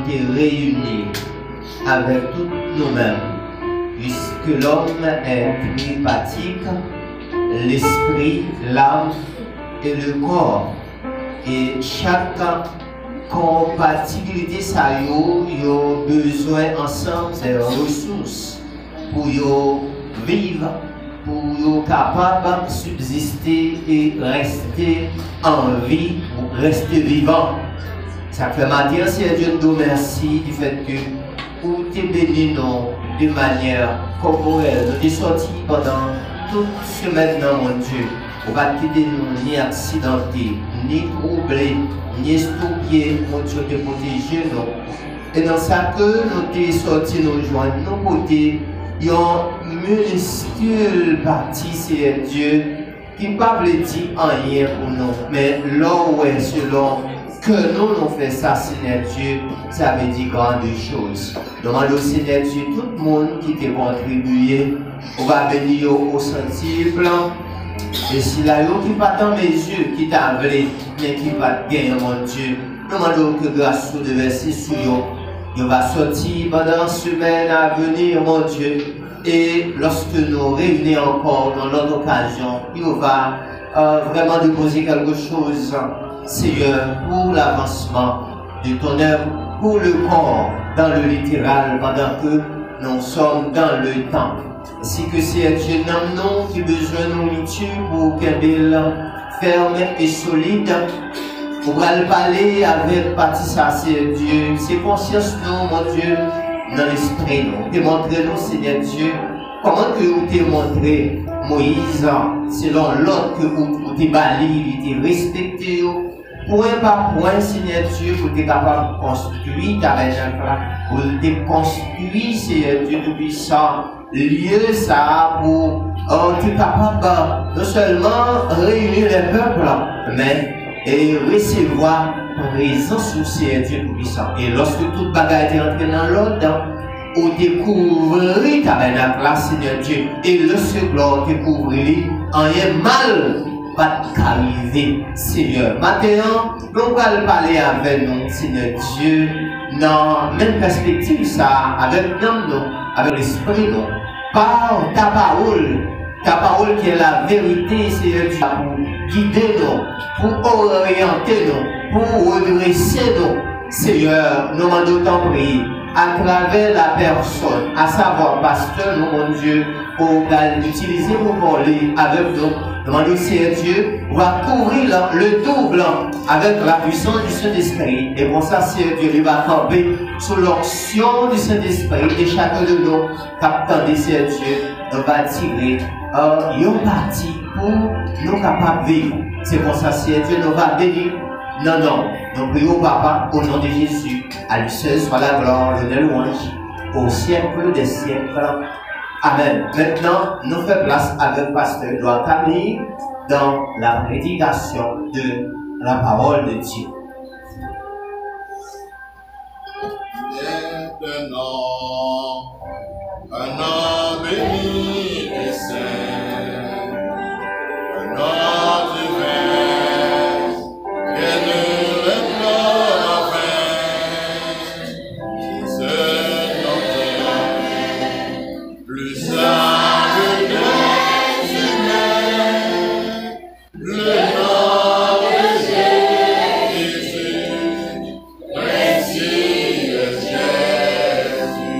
nous réunis avec tous nous-mêmes, puisque l'homme est tripathique, l'esprit, l'âme et le corps. Et chaque compatibilité, ça a besoin ensemble des ressources pour vivre, pour capable de subsister et rester en vie, pour rester vivant. Ça fait matin, c'est Dieu nous remercie du fait que vous t'es béni de manière corporelle. Nous sommes sortis pendant toute semaine dans mon Dieu. On va quitter nous ni accidenté, ni troublé, ni estoupillé, mon Dieu te protéger nous. Et dans ça que nous t'es sortis nous joindre, nos côtés, il y a une minuscule partie, c'est Dieu, qui ne pas dire rien pour nous, mais là où est selon que nous fait ça, Seigneur Dieu, ça veut dire grandes choses. Demande au Seigneur Dieu, tout le monde qui t'a contribué, on va venir au sentier blanc. Et si là, qui pas dans mes yeux, qui t'a appelé, mais qui va gagner, mon Dieu, demande que grâce de verser sur eux, il va sortir pendant la semaine à venir, mon Dieu. Et lorsque nous réunissons encore dans l'autre occasion, il va vraiment déposer quelque chose, Seigneur, pour l'avancement de ton œuvre, pour le corps, dans le littéral, pendant que nous sommes dans le temps. Ainsi que c'est Dieu non qui a besoin de nourriture pour qu'elle ferme et solide. Pour parler avec partie ça, c'est Dieu. C'est conscience nous, mon Dieu, dans l'esprit nous. Démontrez nous, Seigneur Dieu, comment que vous t'avez montré Moïse, selon l'ordre que vous t'avez bali, vous t'avez respecté, point par point, Seigneur Dieu, vous êtes capable de construire ta tabernacle, vous êtes construit, Seigneur Dieu, depuis ça, lieu ça pour être capable non seulement réunir les peuples, mais et recevoir présence sur Seigneur Dieu Tout-Puissant. Et lorsque toute bagaille est entrée dans l'ordre, on découvre ta tabernacle, Seigneur Dieu, et le secret découvrir rien mal va t'arriver, Seigneur. Maintenant, nous allons parler avec nous, Seigneur Dieu, dans la même perspective, ça, avec nous, avec l'esprit, nous, par ta parole qui est la vérité, Seigneur Dieu, pour guider nous, pour orienter nous, pour redresser nous, Seigneur, nous demandons tant prier à travers la personne, à savoir pasteur, nous, mon Dieu, pour l'utiliser pour parler avec nous. Demandons, Seigneur Dieu, va couvrir le double avec la puissance du Saint-Esprit. Et pour ça, Seigneur Dieu, il va camper sous l'onction du Saint-Esprit. Et chacun de nous, captant des Seigneur Dieu, on va tirer une partie pour nous capables de vivre. C'est pour ça, Seigneur Dieu, nous va bénir. Non, nous prions, Papa, au nom de Jésus. À lui seul soit la gloire, le louange, au siècle des siècles. Amen. Maintenant, nous faisons place avec le pasteur Edouard Camille dans la prédication de la parole de Dieu. Maintenant, un an béni et saint, un an divin, et ne l'éclore vain, c'est notre plus sage des humains, le nom de Jésus, précieux Jésus.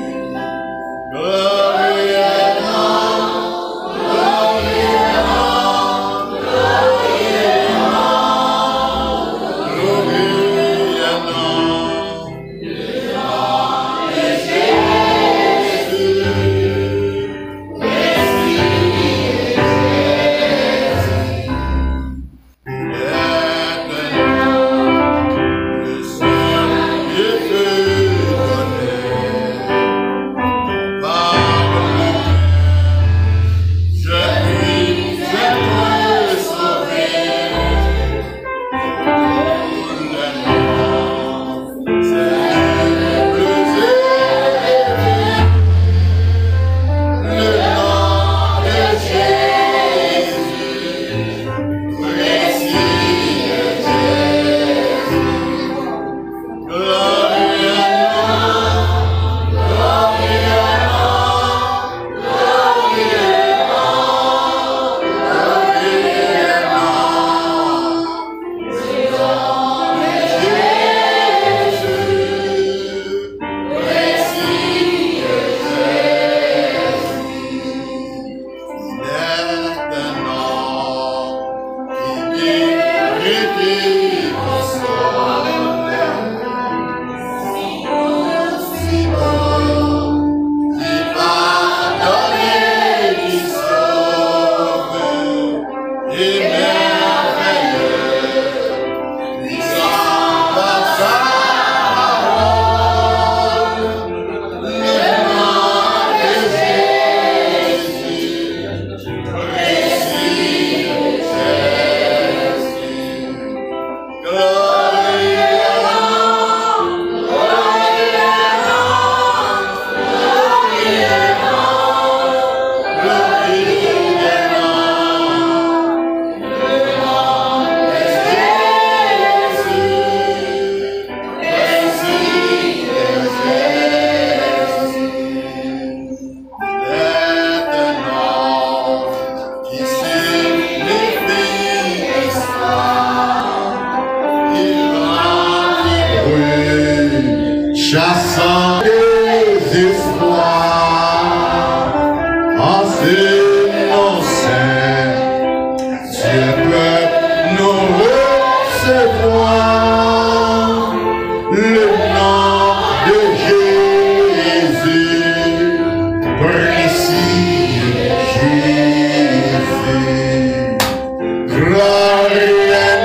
chassant les espoirs, en ce nom saint, ce peuple nous recevoir le nom de Jésus, précieux Jésus. Gloire et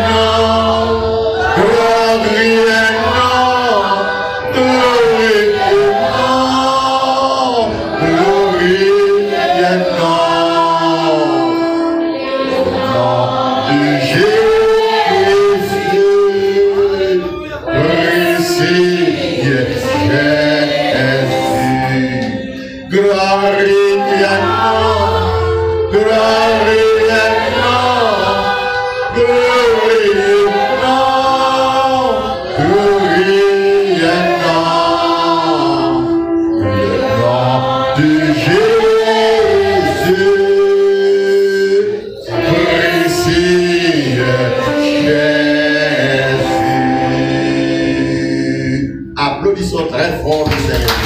nom, gloire et nom, gloire et nom, gloire et nom de Jésus, précieux Jésus. Gloire et nom, gloire et applaudissons très fort le Seigneur.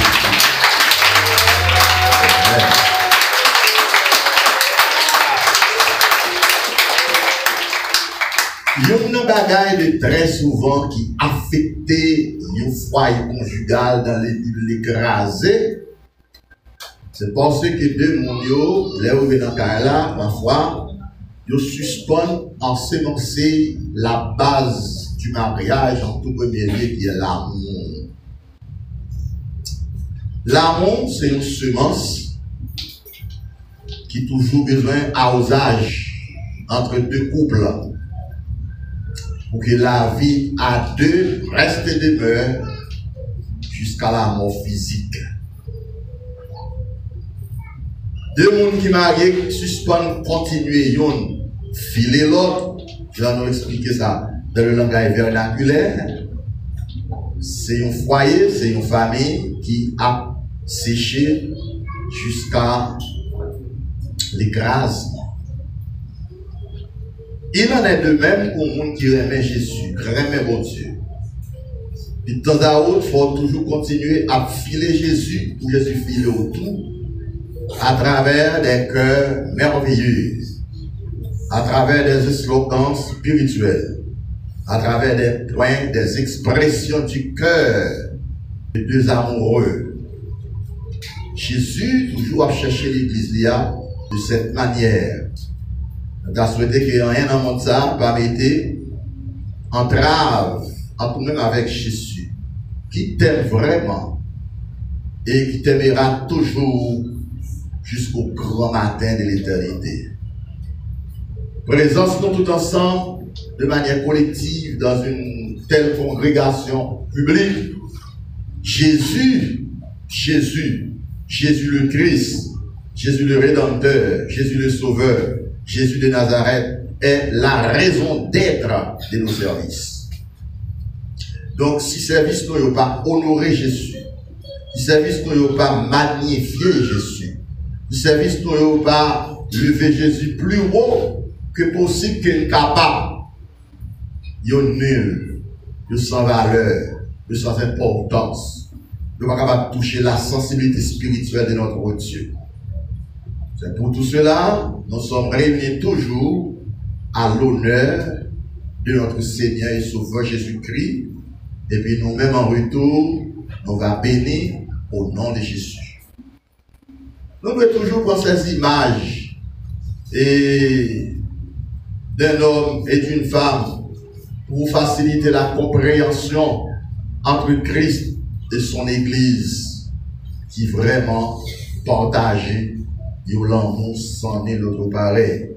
Il y a une bagaille de très souvent qui affectait le foyer conjugal dans l'écrasé. C'est parce que deux mondiaux, les ouverts dans là, parfois, ils suspendent en s'énoncer la base du mariage en tout premier lieu qui est l'amour. L'amour, c'est une semence qui a toujours besoin d'arrosage entre deux couples pour que la vie à deux reste et demeure jusqu'à la mort physique. Deux mondes qui marient suspendent, continuer, yon filer l'autre. Je vais nous expliquer ça dans le langage vernaculaire. C'est un foyer, c'est une famille qui a séché jusqu'à l'écrasement. Il en est de même pour le monde qui remet Jésus, remet mon Dieu. Et de temps à autre, il faut toujours continuer à filer Jésus, pour Jésus file autour, à travers des cœurs merveilleux, à travers des slogans spirituels, à travers des points, des expressions du cœur de deux amoureux. Jésus toujours a cherché l'église de cette manière. On a souhaité qu'il y ait rien dans le monde ça, pas mettre entrave entre nous avec Jésus, qui t'aime vraiment et qui t'aimera toujours jusqu'au grand matin de l'éternité. Présence nous tout ensemble, de manière collective, dans une telle congrégation publique. Jésus le Christ, Jésus le Rédempteur, Jésus le Sauveur, Jésus de Nazareth est la raison d'être de nos services. Donc, si service nous n'a pas honoré Jésus, si service nous n'a pas magnifié Jésus, si service nous n'a pas levé Jésus plus haut que possible qu'il est capable, il est nul, il est sans valeur, il est sans importance, il n'est pas capable de toucher la sensibilité spirituelle de notre Dieu. C'est pour tout cela, nous sommes réunis toujours à l'honneur de notre Seigneur et Sauveur Jésus-Christ. Et puis nous-mêmes en retour, nous va bénir au nom de Jésus. Nous pouvons toujours prendre ces images d'un homme et d'une femme pour faciliter la compréhension entre Christ et son Église qui vraiment partageait l'amour sans est l'autre pareil.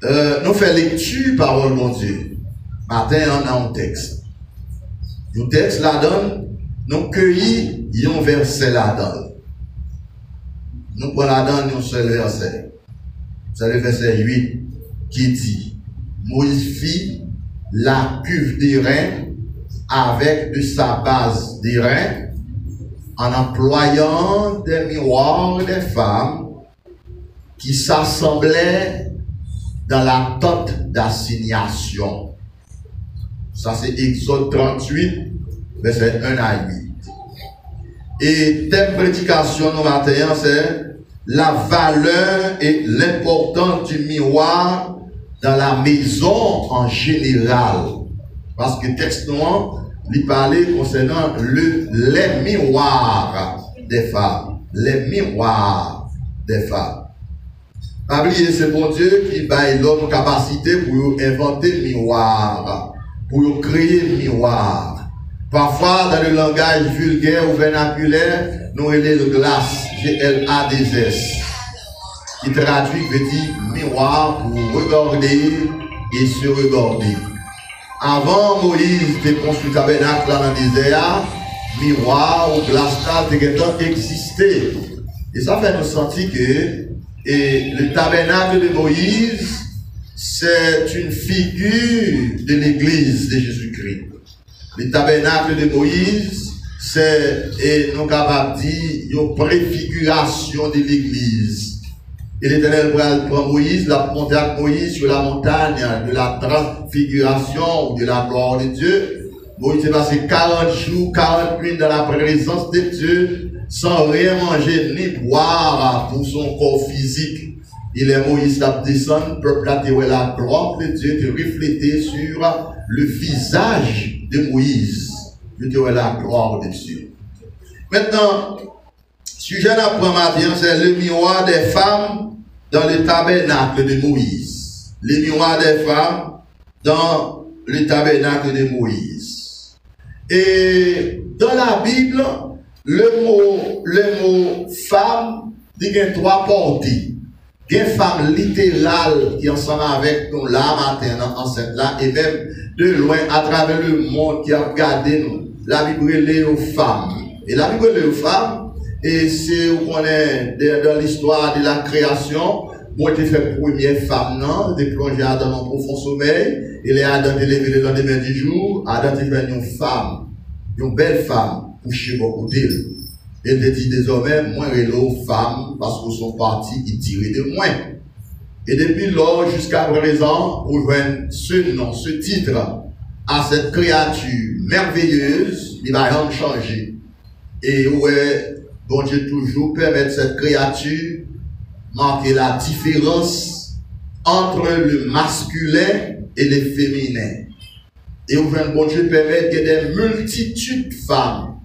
Nous faisons lecture parole de Dieu. Matin, on a un texte. Le texte la donne, nous cueillons un verset la donne. Nous prenons la donne un seul verset. C'est le verset 8 qui dit: Moïse fit la cuve d'airain avec de sa base d'airain en employant des miroirs des femmes qui s'assemblaient dans la tente d'assignation. Ça c'est Exode 38, verset 1 à 8. Et thème prédication nous matin, c'est la valeur et l'importance du miroir dans la maison en général. Parce que texte noir, il parlait concernant les miroirs des femmes. Les miroirs des femmes. Pas oublier, c'est bon Dieu qui baille l'homme capacité pour inventer miroir, pour créer miroir. Parfois, dans le langage vulgaire ou vernaculaire, nous avons le glace, G-L-A-D-S, qui traduit, veut dire miroir pour regarder et se regarder. Avant Moïse de construire le tabernacle dans le désert, miroir ou glace existait. Et ça fait nous sentir que le tabernacle de Moïse, c'est une figure de l'église de Jésus-Christ. Le tabernacle de Moïse, c'est, nous capables de dire, une préfiguration de l'église. Et l'Éternel prend Moïse, l'a monté avec Moïse sur la montagne de la transfiguration ou de la gloire de Dieu. Moïse est passé 40 jours, 40 nuits dans la présence de Dieu, sans rien manger ni boire pour son corps physique. Il est Moïse qui descend, le peuple a été la gloire de Dieu, de refléter sur le visage de Moïse. Je te la gloire de Dieu. Maintenant, sujet d'apprendre c'est le miroir des femmes dans le tabernacle de Moïse. Le miroir des femmes dans le tabernacle de Moïse. Et dans la Bible, le mot femme dit qu'il y a trois portées. Il y a une femme littérale qui est ensemble avec nous là, maintenant, enceinte là, et même de loin, à travers le monde qui a regardé nous. La Bible est aux femmes. Et la Bible est aux femmes, et c'est où on est dans l'histoire de la création, où était fait première femme, non, de plonger dans un profond sommeil, et les Adam est levé le lendemain du jour, Adam est fait une femme, une belle femme, couchée beaucoup d'elle. Et te dit désormais, moi et l'eau femme, parce qu'ils sont partis, ils tiraient de moi. Et depuis lors, jusqu'à présent, on voit ce nom, ce titre, à cette créature merveilleuse, il va rien changer. Et ouais, bon Dieu toujours permet cette créature marquer la différence entre le masculin et le féminin. Et au bon Dieu permet qu'il y ait des multitudes de femmes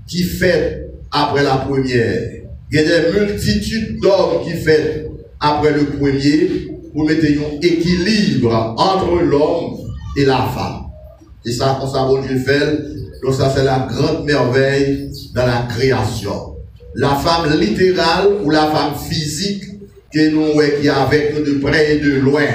qui fêtent après la première. Il y a des multitudes d'hommes qui fêtent après le premier pour mettre un équilibre entre l'homme et la femme. Et ça, comme ça, bon Dieu fait. Donc ça, c'est la grande merveille dans la création. La femme littérale ou la femme physique que nous, qui est avec nous de près et de loin.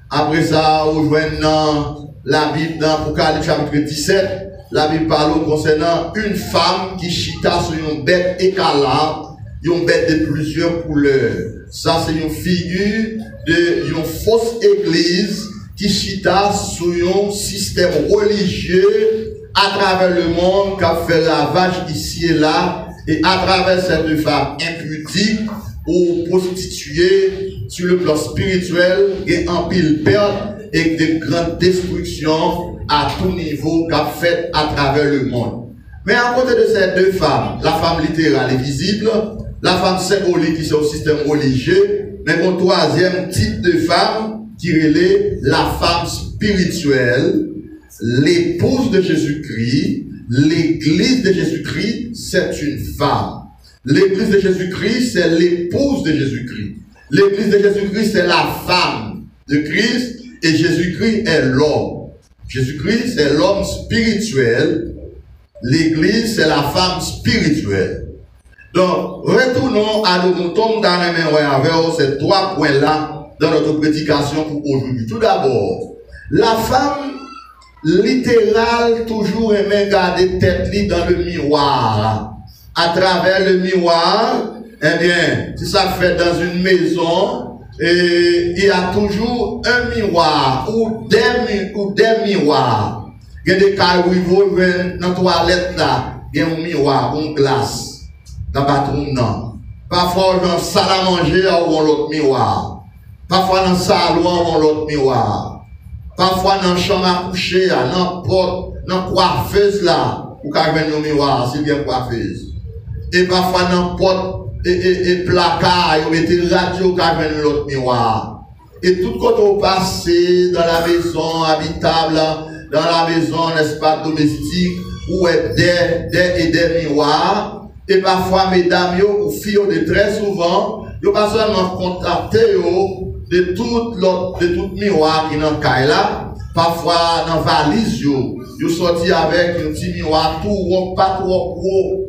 Après ça, on voit dans la Bible, dans Apocalypse chapitre 17, la Bible parle concernant une femme qui chita sur une bête écalante, une bête de plusieurs couleurs. Ça, c'est une figure d'une fausse église qui chita sur un système religieux à travers le monde qui a fait ravage ici et là, et à travers cette femme impudique ou prostituée sur le plan spirituel et en pile perte et de grandes destructions à tout niveau qu'a fait à travers le monde. Mais à côté de ces deux femmes, la femme littérale et visible, la femme symbolique qui est au système religieux, mais un troisième type de femme qui est la femme spirituelle, l'épouse de Jésus-Christ, l'église de Jésus-Christ, c'est une femme. L'église de Jésus-Christ, c'est l'épouse de Jésus-Christ. L'église de Jésus-Christ, c'est la femme de Christ et Jésus-Christ est l'homme. Jésus-Christ, c'est l'homme spirituel. L'église, c'est la femme spirituelle. Donc, retournons à nos moutons dans les mains avec ces trois points-là dans notre prédication pour aujourd'hui. Tout d'abord, la femme littérale toujours aimait garder tête dans le miroir. À travers le miroir, eh bien, si ça fait dans une maison, et il y a toujours un miroir ou des miroirs. Il y a des cas où ils vont dans la toilette là, il y a un miroir, une glace, dans le bathroom non. Parfois dans la salle à manger, on a l'autre miroir. Parfois dans le salon, on a l'autre miroir. Parfois, dans la chambre à coucher, dans la coiffeuse là, ou quand même un miroir, c'est bien coiffeuse. Et parfois, dans le porte et placard, vous mettez radio, quand même l'autre miroir. Et tout quand on passe dans la maison habitable, dans la maison, n'est-ce pas, domestique, où est des miroirs. Et parfois, mesdames, ou filles, de très souvent, vous pas seulement contacter de tout miroir qui est dans le cas là. Parfois, dans la valise, vous sortez avec un petit miroir tout rond, pas trop gros.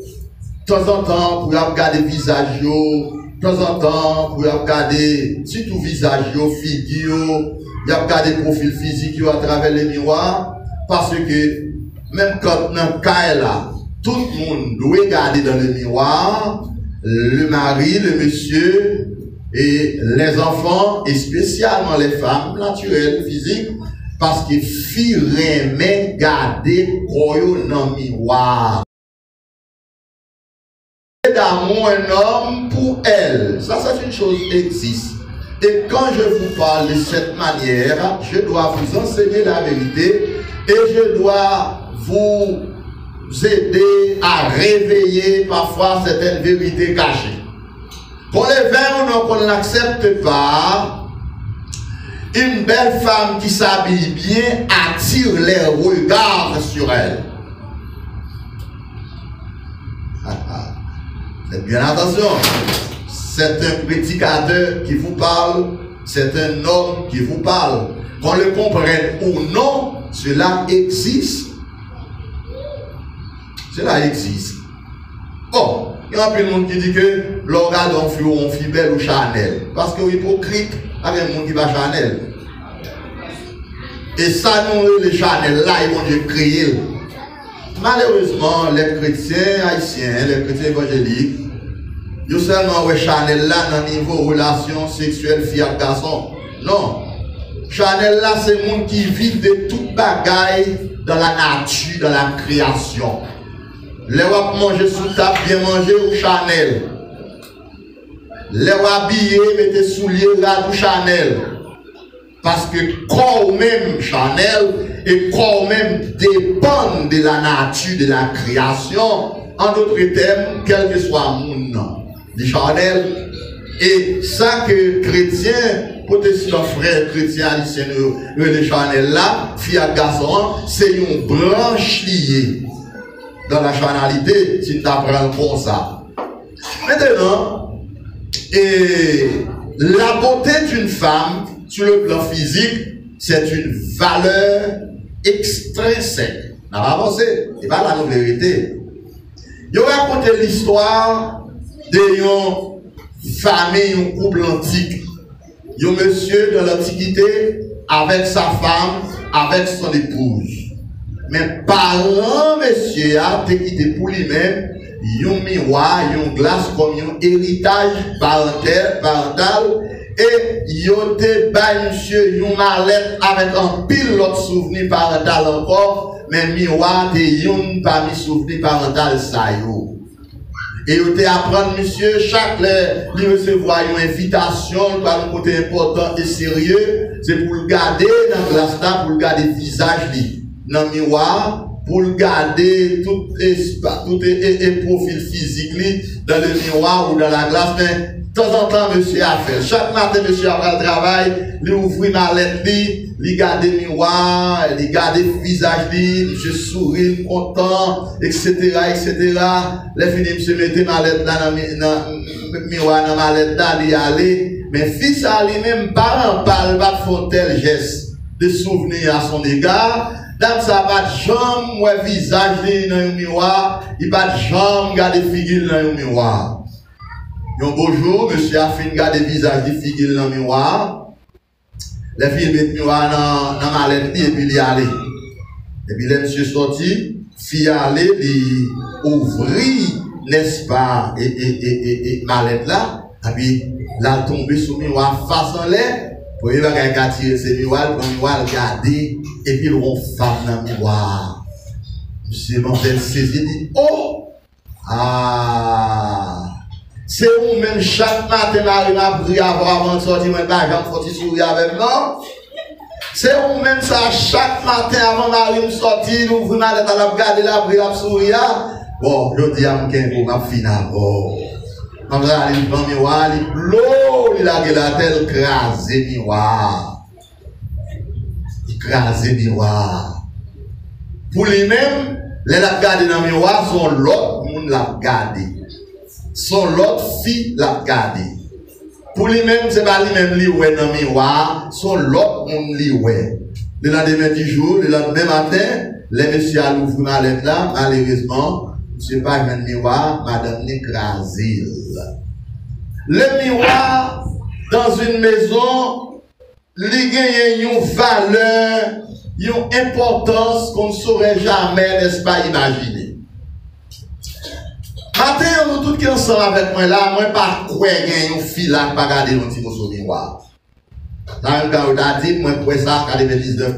De temps en temps, pour regarder le visage, de temps en temps, pour regarder surtout visage, figure, il y a regarder le profil physique à travers les miroirs. Parce que même quand dans le cas là, tout le monde doit regarder dans le miroir, le mari, le monsieur et les enfants, et spécialement les femmes naturelles, physiques, parce que filles aiment garder dans le miroir. D'amour un homme pour elle, ça c'est une chose qui existe. Et quand je vous parle de cette manière, je dois vous enseigner la vérité et je dois vous aider à réveiller parfois certaines vérités cachées. Qu'on les verre ou non, qu'on n'accepte pas, une belle femme qui s'habille bien attire les regards sur elle. Faites bien attention. C'est un prédicateur qui vous parle, c'est un homme qui vous parle. Qu'on le comprenne ou non, cela existe. Cela existe. Oh, il y a un peu de monde qui dit que l'organe on fit belle ou Chanel. Parce que hypocrite, avec un monde qui va Chanel. Et ça, nous, les Chanel là, ils vont Dieu créer. Malheureusement, les chrétiens haïtiens, les chrétiens évangéliques, ils seulement ouais Chanel là dans le niveau relation sexuelle fille-garçon. Non. Chanel là, c'est le monde qui vit de toute bagaille dans la nature, dans la création. Les wap manger sous table, bien manger ou Chanel. Les wap habiller, mettez souliers là ou Chanel. Parce que corps même Chanel et corps même dépendent de la nature, de la création. En d'autres termes, quel que soit mon nom, de Chanel. Et ça que chrétiens, protestants frères chrétiens, le Chanel là, fille à garçon, c'est une branche liée dans la chanalité, si tu apprends comme ça. Maintenant, et la beauté d'une femme, sur le plan physique, c'est une valeur extrinsèque. On va avancer. Et pas la vérité. Je vais raconter l'histoire d'une famille, un couple antique. Un monsieur de l'Antiquité avec sa femme, avec son épouse. Mais parents, monsieur, a quitté pour lui-même un miroir, un glace comme un héritage parental. Et il a monsieur une mallette avec un pilote souvenir parental encore, mais miroir de yon parmi souvenir parental ça yo. Et il a apprendre monsieur chaque il recevoir une invitation par un côté important et sérieux, c'est pour le garder dans la glace là, pour le garder le visage dans le miroir, pour le garder tout et profil physique dans le miroir ou dans la glace. Mais de temps en temps, monsieur a fait. Chaque matin, monsieur a fait le travail, il ouvre ma lettre, il garde le miroir, il garde le visage, monsieur sourit, content, etc., etc. Les fini, monsieur mettait ma lettre dans le miroir, dans ma lettre là, il y allait. Mais fils à lui-même, parents parlent pas de tel geste de souvenir à son égard. Dans ça, pas de jambe, ouais, visage dans le miroir, il pas de jambe, garde figure dans le miroir. Un beau jour, monsieur a fait garder le visage de figure dans le miroir. Les filles mettent le miroir dans ma lettre et puis il y allait. Et puis le monsieur sorti, fille allait, il ouvrit, n'est-ce pas, et ma lettre là, et puis là, tombé sur le miroir face en l'air. Pour il va tirer ce miroir, pour le miroir garder, et puis il va femme dans le miroir. Monsieur Montel saisi dit, oh! Ah! C'est où même chaque matin, il a pris avant de sortir, mais pas, j'en sorti sourire avec moi. C'est ou même ça, chaque matin avant Marie me sortir, nous ouvrir ma lettre à la regarder la brille, la sourire. Bon, je dis à mon ma fina. Oh. Comme ça, il prend miroir, il l'eau, il a la tête, crasé miroir. Il crasé miroir. Pour lui-même, les la garder dans le miroir, son l'autre monde l'a gardé. Son l'autre fille l'a gardé. Pour lui-même, c'est pas lui-même li ouais dans le miroir, son l'autre monde li ouais. Le lendemain du jour, le lendemain matin, les messieurs à l'ouvrir ma lettre là, malheureusement, c'est pas un miroir, madame n'écrasé. Le miroir, dans une maison, il gagne une valeur, une importance qu'on ne saurait jamais, n'est-ce pas, imaginer. Maintenant, nous tous qui ensemble avec moi là, moi pas quoi gagne une fille là, pas garder un petit peu sur le miroir. Là, quand on a dit, moi, pour ça, à 99%.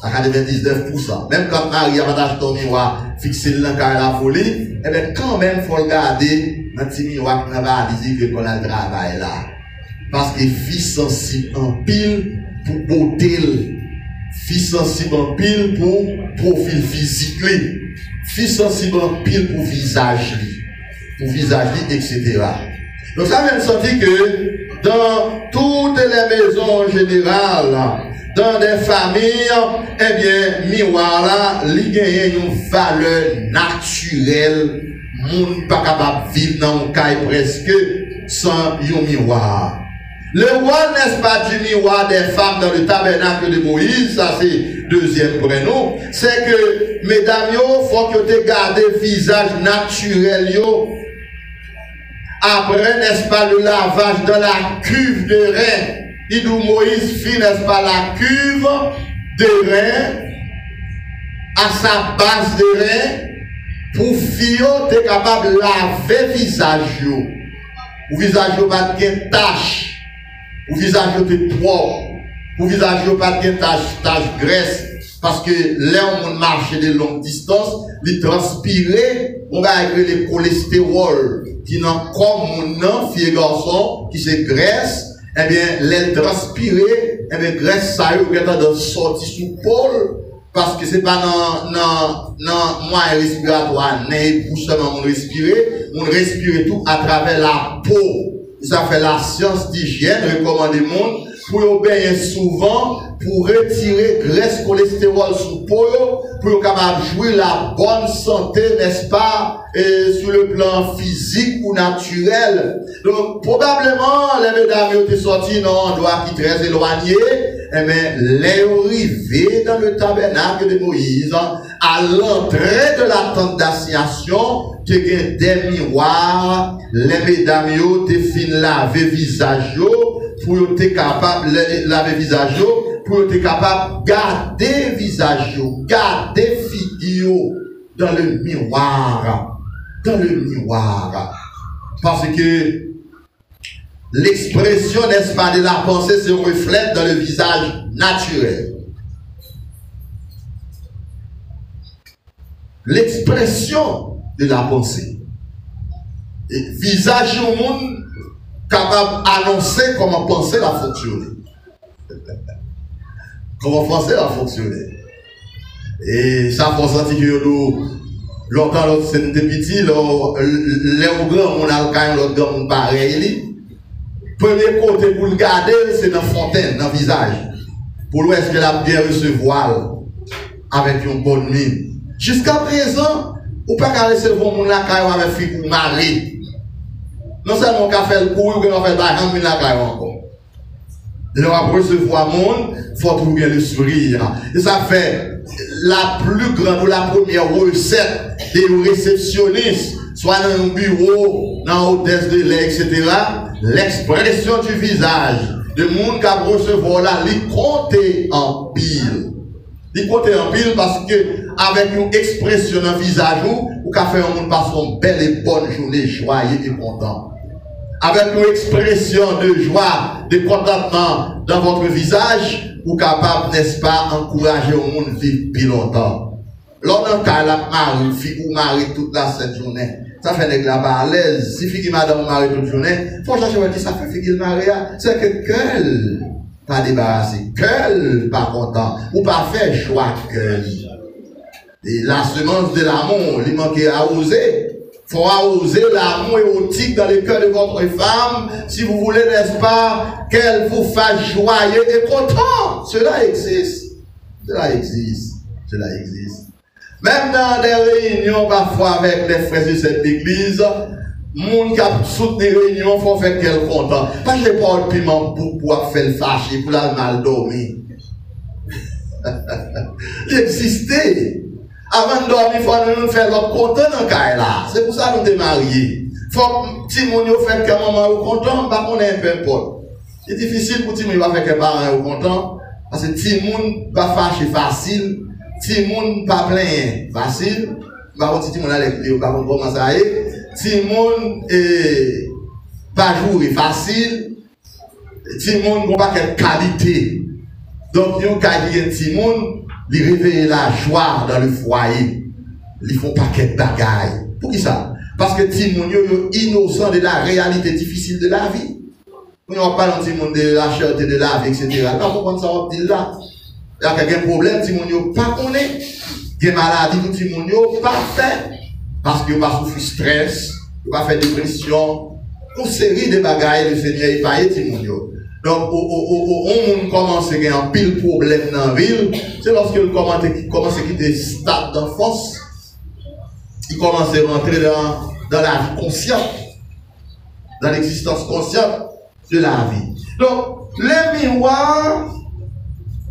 À 99%. Même quand Marie a acheté ton miroir, fixé le carré la folie, eh bien, quand même, il faut regarder dans le petit miroir qui n'a pas dit que qu'on a le travail là. Parce que fils sensible en pile pour beauté, fils sensible en pile pour profil physique, fils sensible en pile pour visage, etc. Donc ça vient de sentir que dans toutes les maisons en général, dans des familles, eh bien, miroir là, il gagne une valeur naturelle. Moun pas capable de vivre dans un cas presque sans un miroir. Le rôle, n'est-ce pas, du miroir des femmes dans le tabernacle de Moïse, ça c'est deuxième prénom, c'est que, mesdames, il faut que tu gardes le visage naturel, yo. Après, n'est-ce pas, le lavage dans la cuve de rein. Il dit Moïse fit, n'est-ce pas, la cuve de rein à sa base de rein pour fio, tu es capable de laver le visage. Le visage n'a pas de tache. Le visage est propre. Le visage n'a pas de tache graisse. Parce que là, on marche de longue distance, il transpire, on va avec le cholestérol qui n'a comme mon fille et garçon, qui se graisse. Eh bien, les transpirer, eh bien, graisse, ça y est, de sortir sous pôle, parce que c'est pas dans moyen respiratoire, n'est pour seulement on respire tout à travers la peau. Ça fait la science d'hygiène, recommande le monde, pour bien souvent, pour retirer graisse, cholestérol sous peau, pour capable jouer la bonne santé, n'est-ce pas, sur le plan physique ou naturel. Donc, probablement, les mesdames ont été sorties dans un endroit qui est très éloigné, mais les arrivés dans le tabernacle de Moïse, à l'entrée de la tente d'assignation, tu as des miroirs, les mesdames ont été fin laver visage, pour être capable de laver visage, pour être capable de garder visage, garder figure dans le miroir. Dans le miroir. Parce que l'expression, n'est-ce pas, de la pensée se reflète dans le visage naturel. L'expression de la pensée. Et visage au monde capable d'annoncer comment penser la fonctionner. Comment penser la fonctionner. Et ça faut sentir que nous, longtemps, l'autre c'est petit, les grands, on a le cas, l'autre grand, on pareil. Premier côté pour le garder, c'est dans la fontaine, dans le visage. Pour l'ouest, qu'elle a bien recevoir avec une bonne mine. Jusqu'à présent, ou pas qu'à recevoir mon lacaille avec fille pour mari. Non seulement qu'à faire le coup, ou qu'on fait pas un lacaille encore. Et on va recevoir monde, il faut trouver le sourire. Et ça fait la plus grande ou la première recette des réceptionnistes, soit dans un bureau, dans l'hôtesse de l'air, etc. L'expression du visage de monde qui a recevoir là, il compte en pile. Il compte en pile parce que avec une expression dans le visage, ou qu'a fait un monde passer une belle et bonne journée, joyeux et content. Avec une expression de joie, de contentement dans votre visage, vous capable, n'est-ce pas, encourager au monde vivre plus longtemps. Lors d'un cas, la mari, fille ou mari toute la cette journée, ça fait des là à l'aise. Si fille qui madame ou mari toute journée, faut chercher à dire ça fait fille qui marie, c'est que quelle. pas débarrassé. Cœur pas content. Ou pas fait choix cœur. Et la semence de l'amour, il manquait à oser. Il faut oser l'amour érotique dans le cœur de votre femme, si vous voulez, n'est-ce pas, qu'elle vous fasse joyeux et content. Cela existe. Cela existe. Cela existe. Même dans des réunions, parfois, avec les frères de cette église, moun qui a soutenu des réunions, faut faire qu'elle content. Pas que pas de piment pour pouvoir faire le fâcher, pour la mal dormir. Il existait. Avant de dormir, il faut nous faire l'autre content dans le cas là. C'est pour ça que nous sommes mariés. Il faut que Timon fasse que maman est content, pas qu'on ait un peu importe. C'est difficile pour Timon de faire que parents sont contents. Parce que Timon va fâcher facile. Timon pas plein facile. Par contre, Timon a les clés, par contre, comment ça est. Timon pas jouer facile. Timon n'a pas quelle qualité. Donc, nous, quand il y a Timon, il réveille la joie dans le foyer. Ils font paquet de bagailles. Pour qui ça? Parce que Timon est innocent de la réalité difficile de la vie. Nous n'avons pas dans Timon de la cherté de la vie, etc. Non, comment ça va dire là? Il y a quelqu'un problème, Timon n'est pas connaît. Il y a des maladies, Timon n'est pas fait. Parce qu'il n'a pas souffert stress, il n'a pas fait dépression. Une série de bagailles, le Seigneur il paye Timon. Donc, on commence à avoir un pile problème dans la ville. C'est lorsque il commence à quitter le stade d'enfance. Il commence à rentrer dans la vie consciente, dans l'existence consciente de la vie. Donc, les miroirs,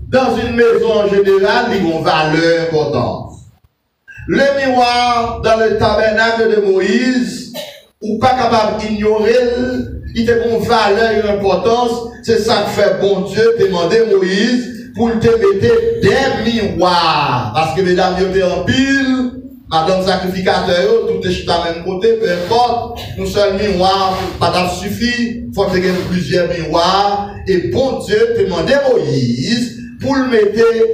dans une maison en général, ils ont une valeur importante. Le miroir, dans le tabernacle de Moïse, ou pas capable d'ignorer, il a une valeur et une importance. C'est ça que fait bon Dieu demander Moïse pour te mettre des miroirs. Parce que mesdames, ils étaient en pile, madame sacrificateur, tout est à même côté, peu importe. Nous seul miroir, pas suffit. Il faut que plusieurs miroirs. Et bon Dieu demandait Moïse pour le mettre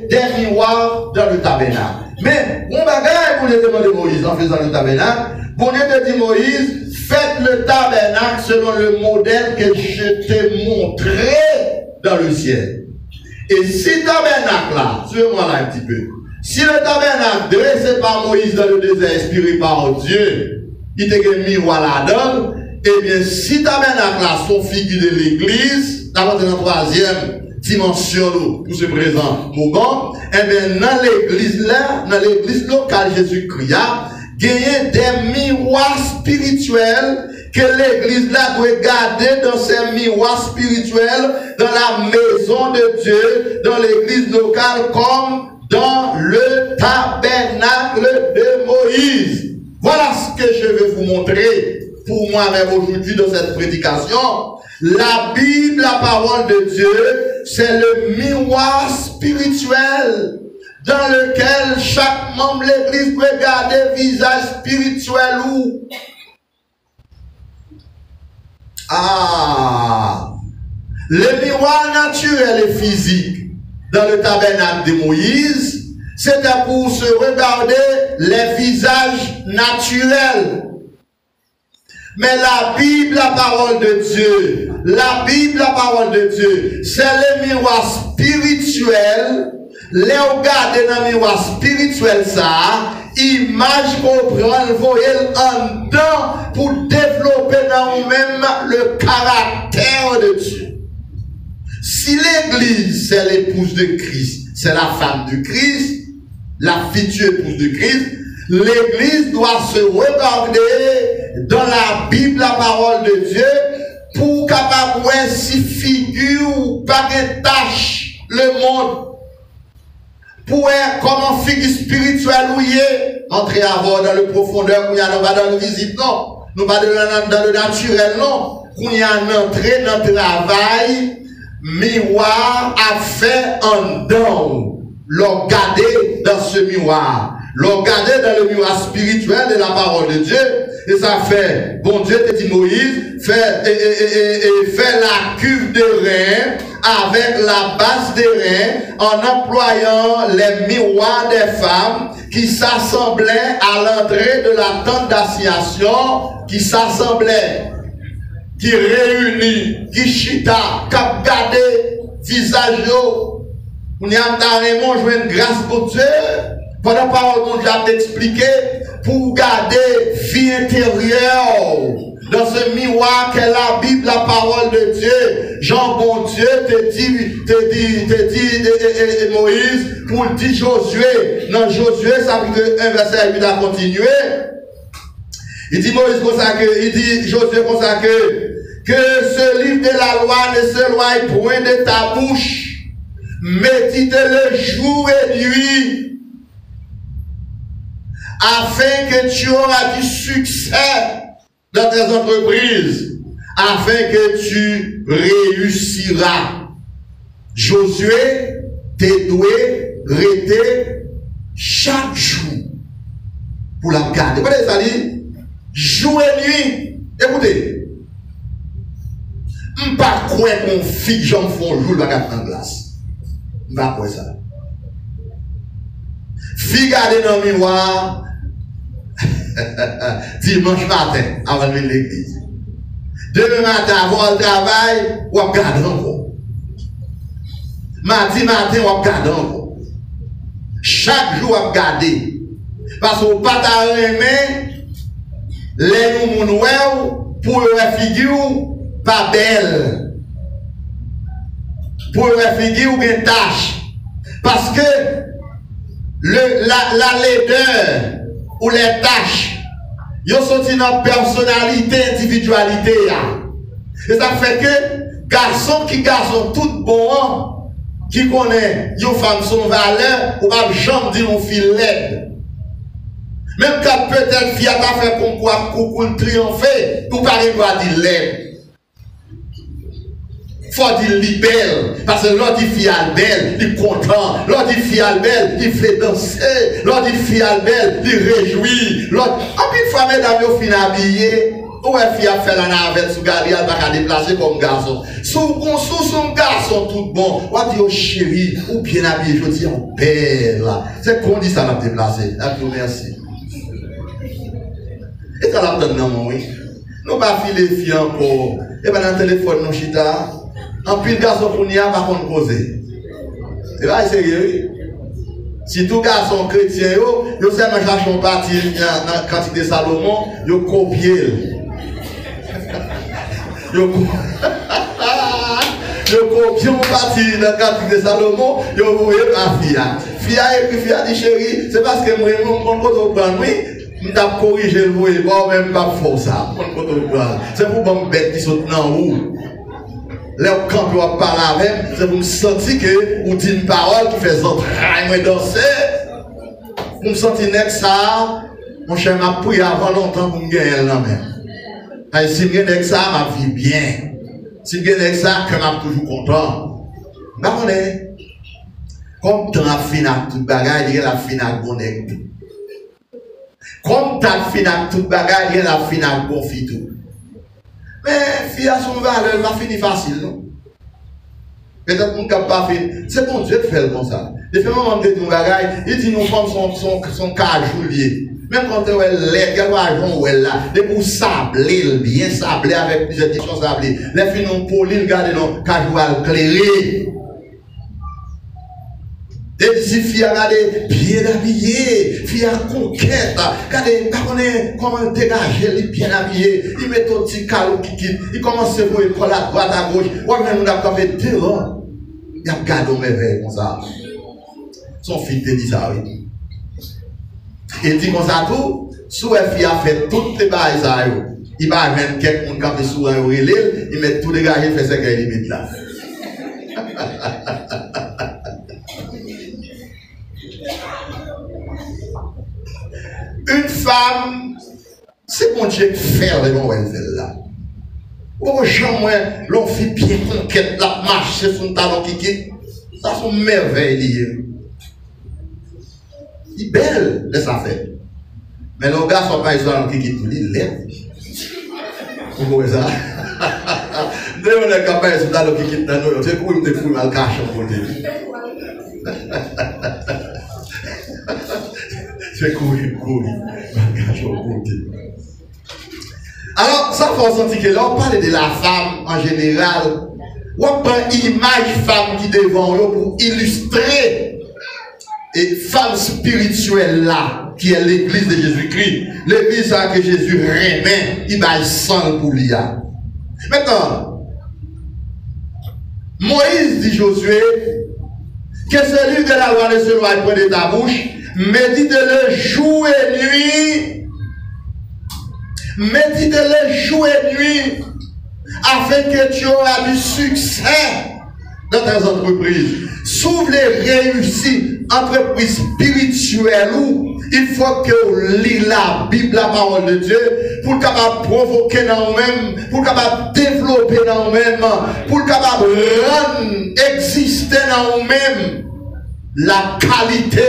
des miroirs dans le tabernacle. Mais, mon bagage pour le demander Moïse en faisant le tabernacle, bon Dieu te dit Moïse, faites le tabernacle selon le modèle que je t'ai montré dans le ciel. Et si tabernacle là, suivez-moi là un petit peu, si le tabernacle dressé par Moïse dans le désert, inspiré par Dieu, il te mis miroir là-dedans, eh bien, si tabernacle là sont figures de l'église, d'abord dans la troisième dimension pour ce présent moment, eh bien, dans l'église locale Jésus-Christ, gagner des miroirs spirituels que l'église là doit garder dans ces miroirs spirituels dans la maison de Dieu, dans l'église locale comme dans le tabernacle de Moïse. Voilà ce que je vais vous montrer pour moi-même aujourd'hui dans cette prédication. La Bible, la parole de Dieu, c'est le miroir spirituel dans lequel chaque membre de l'église peut garder visage spirituel ou le miroir naturel et physique dans le tabernacle de Moïse, c'était pour se regarder les visages naturels. Mais la Bible, la parole de Dieu, la Bible, la parole de Dieu, c'est le miroir spirituel. Les regarder dans le miroir spirituel, ça, image qu'on prend, voyez en dedans pour développer dans nous-mêmes le caractère de Dieu. Si l'église, c'est l'épouse de Christ, c'est la femme de Christ, la future épouse de Christ, l'église doit se regarder dans la Bible, la parole de Dieu, pour capable voir si figure ou pas de tâche le monde. Pour voir comment figure spirituelle ou y est, entrer à voir dans le profondeur, où il y a dans le visible, non. Nous pas dans le naturel, non. Où il y a entré dans le travail, miroir a fait en dedans. L'on garder dans ce miroir. L'on garder dans le miroir spirituel de la parole de Dieu. Et ça fait, bon Dieu te dit Moïse, fait la cuve de rein avec la base des reins en employant les miroirs des femmes qui s'assemblaient à l'entrée de la tente d'assignation, qui s'assemblaient, qui réunit, qui chita, qui gardait visage, on y a carrément joué une grâce pour Dieu. Pendant la parole de Dieu a expliqué pour garder vie intérieure dans ce miroir qu'est la Bible, la parole de Dieu. Jean, bon Dieu, te dit Moïse pour le dire Josué. Dans Josué, ça veut dire un verset 8 a continué. Il dit Moïse comme ça que, il dit Josué comme ça que ce livre de la loi ne s'éloigne point de ta bouche. Médite-le jour et nuit. Afin que tu auras du succès dans tes entreprises, afin que tu réussiras. Josué t'es doué, rester chaque jour pour la garder. Vous voyez ça dit? Jour et nuit. Écoutez, je ne sais pas quoi qu'on fille, j'en fais un jour le bagage en glace. Je ne sais pas quoi ça. Fille garder dans le miroir. Dimanche matin, avant de venir à l'église. Demain matin, avant le travail, on va garder encore. Mardi matin, on va garder encore. Chaque jour, on va garder. Parce qu'on ne peut pas remettre les nous pour le figure pas belle. Pour le figure ou une tâche. Parce que la laideur ou les tâches, ils sont dans la personnalité, individualité. Et ça fait que garçon tout bon, qui connaît une femme son valeur, ou pas jamais dire on file laide. Même quand peut-être fille a fait comme quoi coucou triompher, ou pas doit dire laide. Faut dire li belle, parce que l'autre dit fille belle, il est content, l'autre dit fille belle, il fait danser, l'autre dit fille belle, il réjouit, l'autre. En plus, une fois, mesdames, vous finissez habillé, ou une fille a fait la navette sous galerie, elle va déplacer comme garçon. Sous son garçon tout bon, on dit oh chérie, ou bien habillé, je dis oh belle. C'est qu'on dit ça l'a déplacé. Merci. Et ça l'a donné non, oui. Nous pas filer les filles encore. Et bien dans le téléphone, nous chita. En plus, le garçon qu'on y a, par contre, poser. C'est pas sérieux. Si tout garçon chrétien, yo seulement cherche un parti dans la quantité de Salomon, yo copié. Yo copié un parti dans la quantité de Salomon, yo voyez ma fille. Fille a dit chérie, c'est parce que moi, mon côté prendre, oui, je t'ai corrigé le voyez, bon, même pas fort ça. C'est pour me bête qui saute dans où. Là, quand on parle avec, c'est pour me sentir que vous dites une parole qui fait entrailles, danser. Pour me sentir que ça, mon cher m'a pris avant longtemps pour me gagner là même. Si je gagne ça, ma vie bien. Si je gagne ça, je suis toujours content. Mais comme tu as fini avec toute bagaille, il y a la fin avec bon écoute. Comme tu as fini avec toute bagaille, il y a la fin avec bon fitou. Mais fille a son valeur, elle va finir facile, non? Peut-être qu'on ne peut pas faire. C'est bon Dieu qui fait le comme ça. Il fait un moment de ton bagaille, il dit nos femmes sont cajou liées. Même quand elle est laide, qu'elle va jouer là, les pour sabler, bien sabler avec plusieurs questions sablées. Les filles non polies, regardez non, cajou à éclairer. Des petites filles bien habillées, filles à conquête, regardez, comment dégager les bien habillés, ils mettent un petit calot qui quitte, ils commencent à voir l'école à droite, à gauche, ou même on a fait 2 ans, il a gardé mes veilles comme ça. Son fils te dit ça, oui. Et dit comme ça tout, sous la fille a fait toutes les bails, il va même quelqu'un qui a fait sous un relais, il met tout dégagé, il fait ce qu'il met là. Une femme, c'est mon Dieu qui fait le bon là. Au jamais, l'on fait bien conquête, la marche, son talon qui quitte. Ça, c'est une merveille. Il est belle, laisse ça faire. Mais le gars, son pas qui quitte tout, il lève. Vous voyez ça? Dès qu'on est capable de talon qui quitte dans nous, c'est pour nous fouiller mal caché au côté. C'est courir. Alors, ça faut sentir que là, on parle de la femme en général. ou prend image femme qui devant eux pour illustrer et femme spirituelle là, qui est l'église de Jésus-Christ. L'église là que Jésus remet, il va sang pour l'IA. Maintenant, Moïse dit Josué, que ce livre de la loi ne se doit point de ta bouche, médite-le jour et nuit. Médite-le jour et nuit, afin que tu auras du succès dans tes entreprises. S'ouvre les réussites, entreprises spirituelles où il faut que vous lisez la Bible, la parole de Dieu, pour capable provoquer dans nous-mêmes, pour capable développer dans nous-mêmes, pour capable rendre exister dans nous-mêmes la qualité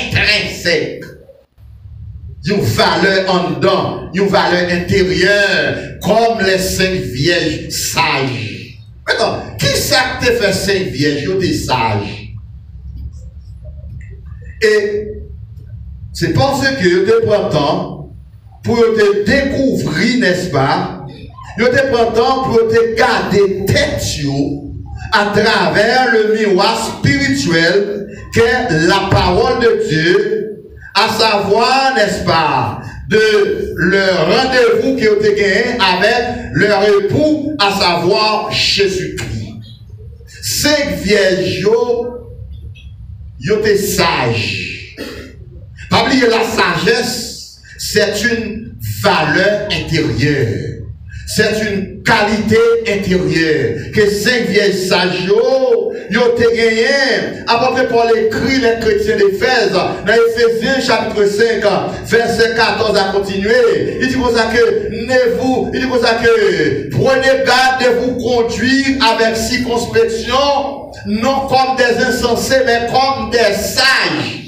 intrinsèque. Une valeur en dedans, une valeur intérieure, comme les 5 vierges sages. Maintenant, qui ça te fait 5 vierges? Ils étaient sages. Et c'est parce que ils te prennent temps pour te découvrir, n'est-ce pas? Ils te prennent temps pour te garder tête à travers le miroir spirituel qu'est la parole de Dieu. À savoir, n'est-ce pas, de leur rendez-vous qui ont été gagné avec leur époux, à savoir Jésus-Christ. 5 vierges, ils étaient sages. Pas oublier la sagesse, c'est une valeur intérieure. C'est une qualité intérieure. Que 5 vieilles sages, ils ont été gagnés. Après Paul écrit les chrétiens d'Éphèse, dans Éphésiens chapitre 5, verset 14 à continuer. Il dit comme ça que, il dit comme ça que, prenez garde de vous conduire avec circonspection, non comme des insensés, mais comme des sages.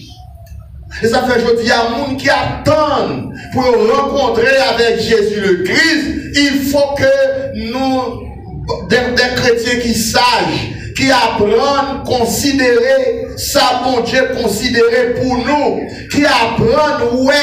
Et ça fait aujourd'hui à monde qui attendent pour rencontrer avec Jésus le Christ. Il faut que nous, des chrétiens qui sages, qui apprennent à considérer ça, bon Dieu, considérer pour nous, qui apprennent, ouais,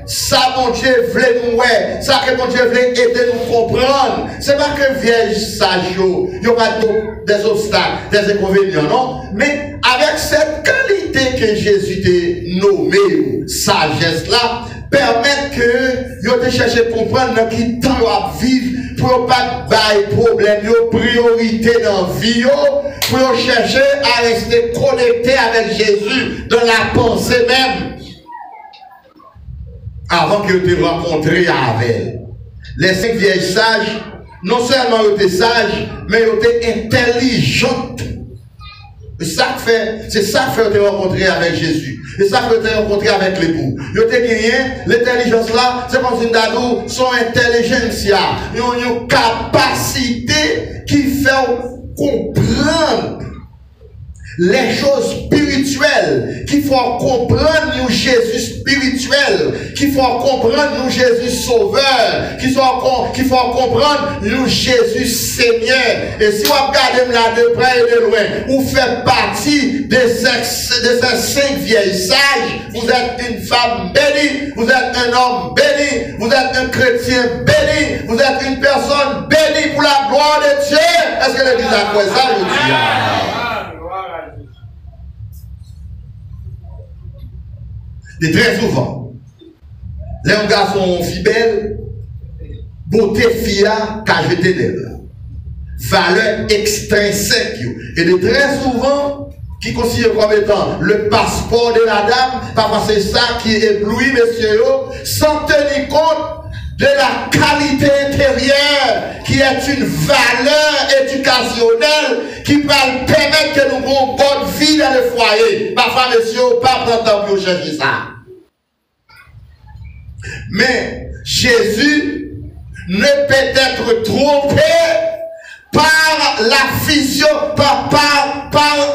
ça, bon Dieu, voulait nous, ouais, ça que bon Dieu voulait aider nous comprendre. C'est pas que vierge sage, il n'y a pas des obstacles, des inconvénients, non? Mais avec cette qualité que Jésus t'a nommé, sagesse là, permettre que vous te cherchez à comprendre dans qui temps vous vivre pour pas de problème, priorité dans la vie, pour chercher à rester connecté avec Jésus dans la pensée même. Avant que vous te rencontrez avec elle. Les 5 vieilles sages, non seulement ils étaient sages, mais ils étaient intelligentes. C'est ça que fait rencontrer avec Jésus. Et ça que fait rencontrer avec l'époux. Ils ont gagné l'intelligence là, c'est comme si nous son intelligence, ils ont une capacité qui fait comprendre les choses spirituelles, qu'il faut comprendre nous Jésus spirituel, qu'il faut comprendre nous Jésus sauveur, qu'il faut comprendre nous Jésus Seigneur. Et si vous regardez là de près et de loin, vous faites partie de ces 5 vieilles sages, vous êtes une femme bénie, vous êtes un homme béni, vous êtes un chrétien béni, vous êtes une personne bénie pour la gloire de Dieu. Est-ce que l'église a quoi ça aujourd'hui? Et très souvent, les garçons fidèles, beauté fia, qu'a jeté d'elle. Valeur extrinsèque. Et de très souvent, qui considère comme étant le passeport de la dame, parfois c'est ça qui éblouit, messieurs, sans tenir compte de la qualité intérieure, qui est une valeur éducationnelle, qui va permettre que nous ayons une bonne vie dans le foyer. Parfois, messieurs, pas prendre temps pour chercher ça. Mais Jésus ne peut être trompé par la vision, par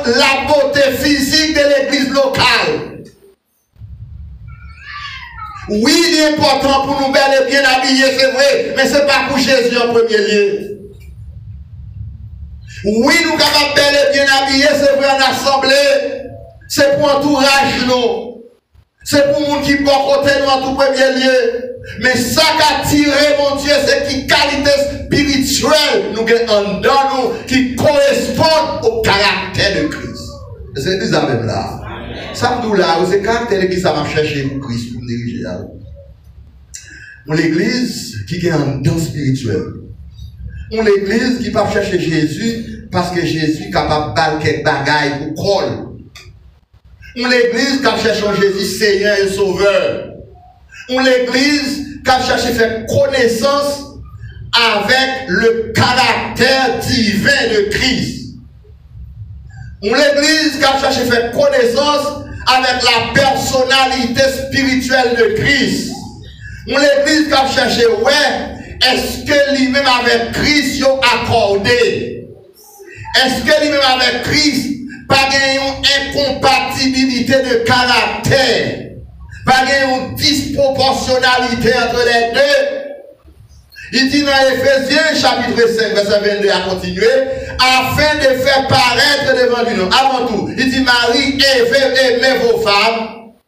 la beauté physique de l'église locale. Oui, il est important pour nous bel et bien habillés, c'est vrai, mais ce n'est pas pour Jésus en premier lieu. Oui, nous sommes capables bel et bien habillés, c'est vrai, en assemblée, c'est pour entourage, nous. C'est pour nous qui portent côté nous en tout premier lieu. Mais ça qui attire, mon Dieu, c'est qui qualité spirituelle nous avons en nous qui correspond au caractère de Christ. C'est l'église même là. Ça me dit là, c'est le caractère de l'église ça va chercher pour Christ, pour me diriger. L'église qui est en don spirituel. L'église qui va chercher Jésus parce que Jésus est capable de battre quelques bagailles pour coller. L'église qui cherche Jésus Seigneur et Sauveur. L'église qui cherche à faire connaissance avec le caractère divin de Christ. L'église qui cherche à faire connaissance avec la personnalité spirituelle de Christ. L'église qui cherche, ouais, est-ce que lui-même avec Christ y a accordé? Est-ce que lui-même avec Christ pas une incompatibilité de caractère? Pas une disproportionnalité entre les deux? Il dit dans Éphésiens chapitre 5 verset 22 à continuer, afin de faire paraître devant lui. Avant tout, il dit Marie, aimez vos femmes.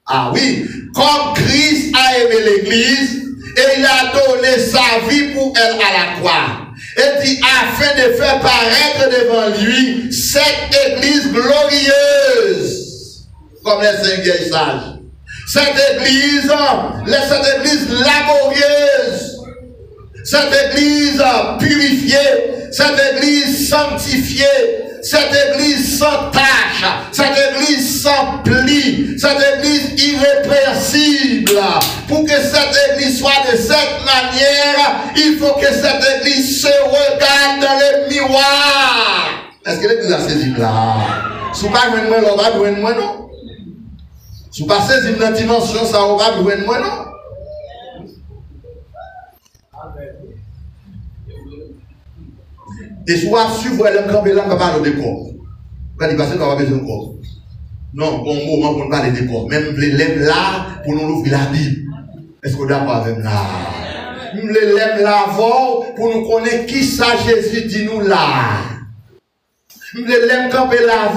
Ah oui, comme Christ a aimé l'église et il a donné sa vie pour elle à la croix. Et dit afin de faire paraître devant lui cette église glorieuse, comme les 5 vieilles sages. Cette église laborieuse. Cette église purifiée, cette église sanctifiée, cette église sans tache, cette église sans pli, cette église irrépréhensible. Pour que cette église soit de cette manière, il faut que cette église se regarde dans le miroir. Est-ce que l'église a saisi là? Si vous ne pas moi, on va jouer moi non? Si vous ne pas saisi dans la dimension, ça on va jouer moi non? Et soit suivre le camp là, on parle de corps. Quand il passe, on va besoin de corps. Non, bon moment pour parler de corps. Même les lèvres là, pour nous ouvrir la Bible. Est-ce qu'on est d'accord avec là? Nous les lèvres là pour nous connaître qui ça Jésus dit nous là. Nous les lèvres camper là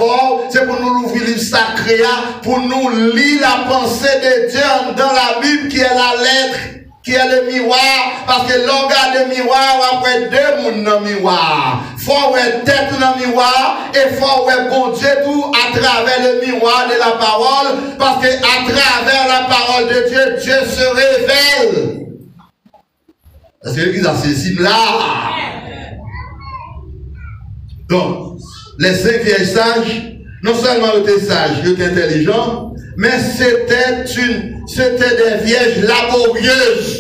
c'est pour nous ouvrir le livre sacré, pour nous lire la pensée de Dieu dans la Bible qui est la lettre. Qui est le miroir, parce que l'on regarde le miroir, après deux mondes dans le miroir. Faut avoir tête dans le miroir, et faut avoir bon Dieu tout à travers le miroir de la parole, parce que à travers la parole de Dieu, Dieu se révèle. Parce que l'église a saisi là. Donc, les 5 vieilles sages, non seulement ils étaient sages, ils étaient intelligents, mais c'était des vierges laborieuses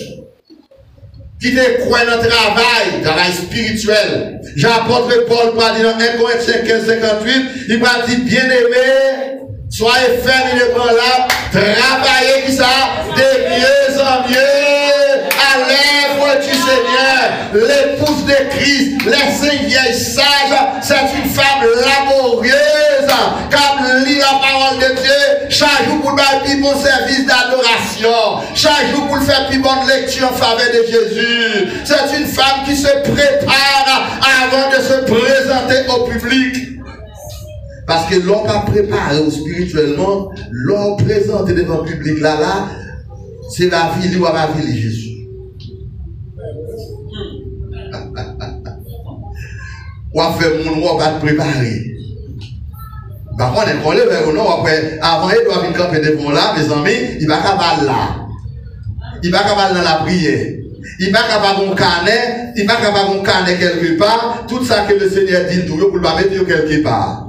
qui étaient croient dans le travail spirituel. J'apôtre Paul va dire dans 1 Corinthiens 15:58, il va dire bien-aimé, soyez fermes et ébranlables, travaillez qui ça, de mieux en mieux, à l'œuvre du Seigneur. L'épouse de Christ, les 5 vieilles sages, c'est une femme laborieuse, comme lit la parole de Dieu, chaque jour pour faire plus bon service d'adoration, chaque jour pour faire plus bonne lecture en faveur de Jésus. C'est une femme qui se prépare avant de se présenter au public. Parce que l'on va préparer spirituellement, l'on présente devant le public là, c'est la vie ou la vie de Jésus. On va faire mon on va préparer. Par contre, on est vers nous après, avant il doit venir camper devant là, mes amis, il va capable là. Il va capable dans la prière. Il va capable un carnet, il va capable un carnet quelque part, tout ça que le Seigneur dit tout pour le mettre quelque part.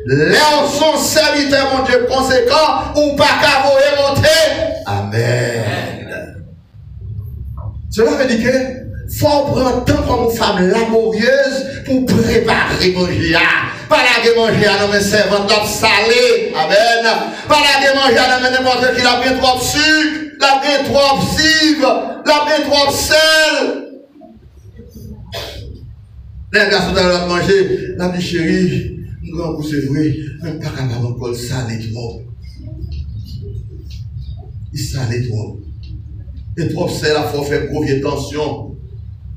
Là où sont serviteurs, mon Dieu, conséquent, ou pas qu'à vous monter. Amen. Cela veut dire que faut prendre temps comme une femme laborieuse pour préparer manger. Pas la manger à nos servantes l'op salé. Amen. Pas la manger à nos n'importe qui l'a bien trop sucre, l'a bien trop cive, l'a bien trop sel. Les garçons dans la manger, la vie chérie. Grand coup, c'est vrai, même pas capable encore de saler trop. Il salait trop. Et trop sel, il faut faire grosse tension.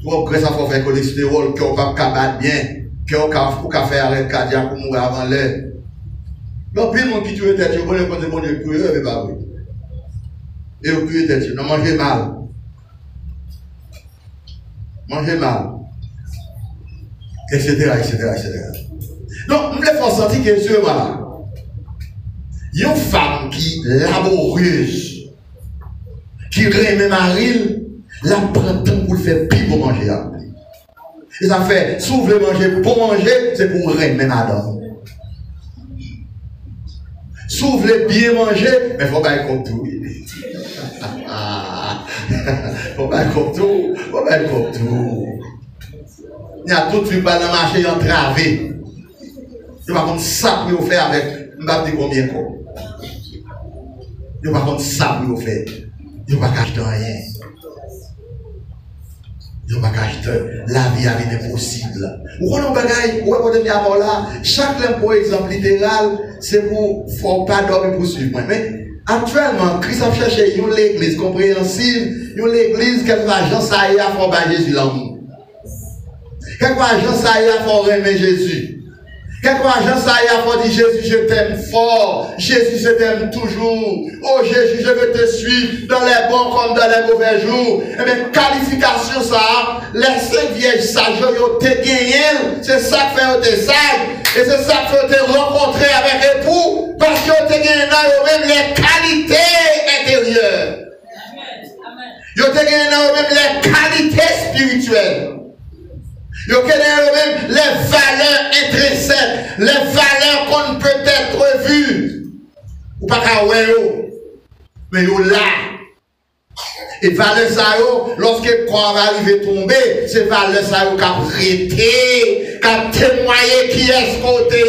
Trop graisse, il faut faire cholestérol, qui n'est pas capable bien, qui n'est pas faire arrêt cardiaque pour mourir avant l'heure. Donc, puis, mon qui tue tête, je connais quand c'est bon Dieu, mais pas oui. et au plus tête, non, mangez mal. Mangez mal. Etc., etc., etc. Donc, nous les faisons sentir que Dieu, voilà. Il y a une femme qui est laborieuse, qui remet Marie, la prend temps pour le faire pire pour manger. Et ça fait, si vous voulez manger pour manger, c'est pour remettre madame. Si vous voulez bien manger, mais il faut pas être comme tout. Faut pas être comme tout. Faut pas être comme tout. Il y a tout de suite pas dans le marché entravé. Il n'y a pas comme ça pour vous faire avec, je ne sais pas combien de fois. Il n'y a pas comme ça pour vous faire. Il n'y a pas qu'acheter rien. Il n'y a pas qu'acheter. La vie est impossible. Vous voyez un bagage, vous voyez un là, chaque pour exemple littéral, c'est pour ne faut pas dormir pour suivre. Mais actuellement, Christ a cherché une église compréhensive, une église qui a l'agent ça y a pour Jésus l'amour. Quelque agent ça y a pour aimer Jésus. Quelque agent ça y a pour dire Jésus je t'aime fort, Jésus je t'aime toujours. Oh Jésus je veux te suivre dans les bons comme dans les mauvais jours. Eh bien qualification ça, les 5 vieilles sages ils te gagné, c'est ça qui fait te sage et c'est ça qui fait te rencontrer avec époux parce que te gagné dans même les qualités intérieures. Ils te gagné dans même les qualités spirituelles. Ils connaissent même les valeurs intrinsèques, les valeurs qu'on ne peut être vues. Ou pas qu'à voir, mais ils là. Et valeurs ça, lorsque quand on va arriver à tomber, ces valeurs ça, qui ont prêté, qui ont témoigné qui est ce côté.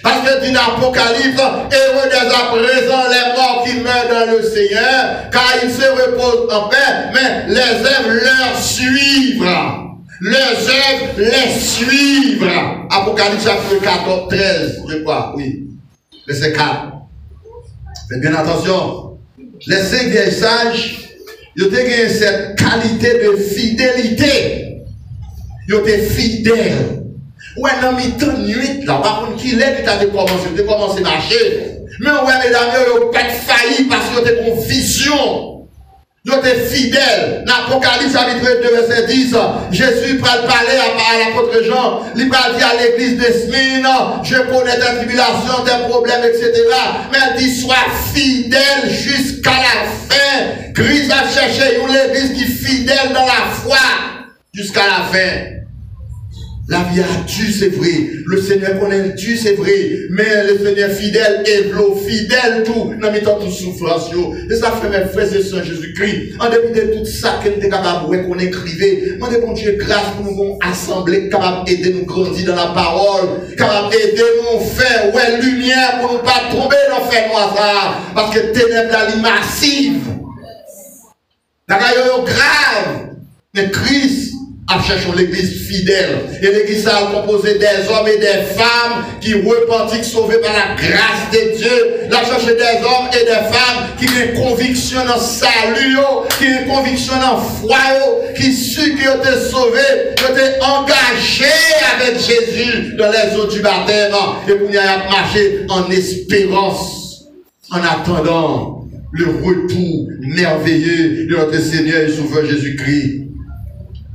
Parce que dit l'Apocalypse, heureux dès à présent les morts qui meurent dans le Seigneur, car ils se reposent en paix, mais les œuvres leur suivent. Leurs œuvres les suivent. Apocalypse chapitre 14, 13, je crois, oui. Verset 4. Faites bien attention. Les 5 vieilles sages, ils ont gagné cette qualité de fidélité. Ils ont été fidèles. Ouais, non, mais tant nuit, là, par contre, qui l'est, qui a commencé à marcher. Mais ouais, mesdames, ils n'ont pas failli parce qu'ils ont été en vision. Ils ont été fidèles. L'Apocalypse chapitre 2 verset 10, Jésus va parler à l'apôtre Jean, il va dire à l'église de Smyrne, je connais tes tribulations, tes problèmes, etc. Mais il dit, sois fidèle jusqu'à la fin. Christ a cherché une église qui est fidèle dans la foi jusqu'à la fin. La vie a Dieu, c'est vrai. Le Seigneur connaît Dieu, c'est vrai. Mais le Seigneur fidèle est fidèle tout. Dans mes temps, toute souffrance. Et ça fait mes frères et sœurs Jésus-Christ. En dépit de tout ça qu'on est capable de qu'on écrivait. Moi, de bon Dieu, grâce pour nous assembler, capable d'aider nous grandir dans la parole. Capable d'aider nous faire, ouais, lumière pour ne pas tomber dans le fait noir. Parce que ténèbres là, est massive. D'accord, grave. Mais Christ a cherché l'église fidèle. Et l'église a composé des hommes et des femmes qui repentissent, sauvés par la grâce de Dieu. Il a cherché des hommes et des femmes qui ont une conviction dans le salut, qui ont une conviction dans le foi, qui su qu'ils ont été sauvés, qui ont été engagés avec Jésus dans les eaux du baptême. Et pour y avoir marché en espérance, en attendant le retour merveilleux de notre Seigneur et Sauveur Jésus-Christ.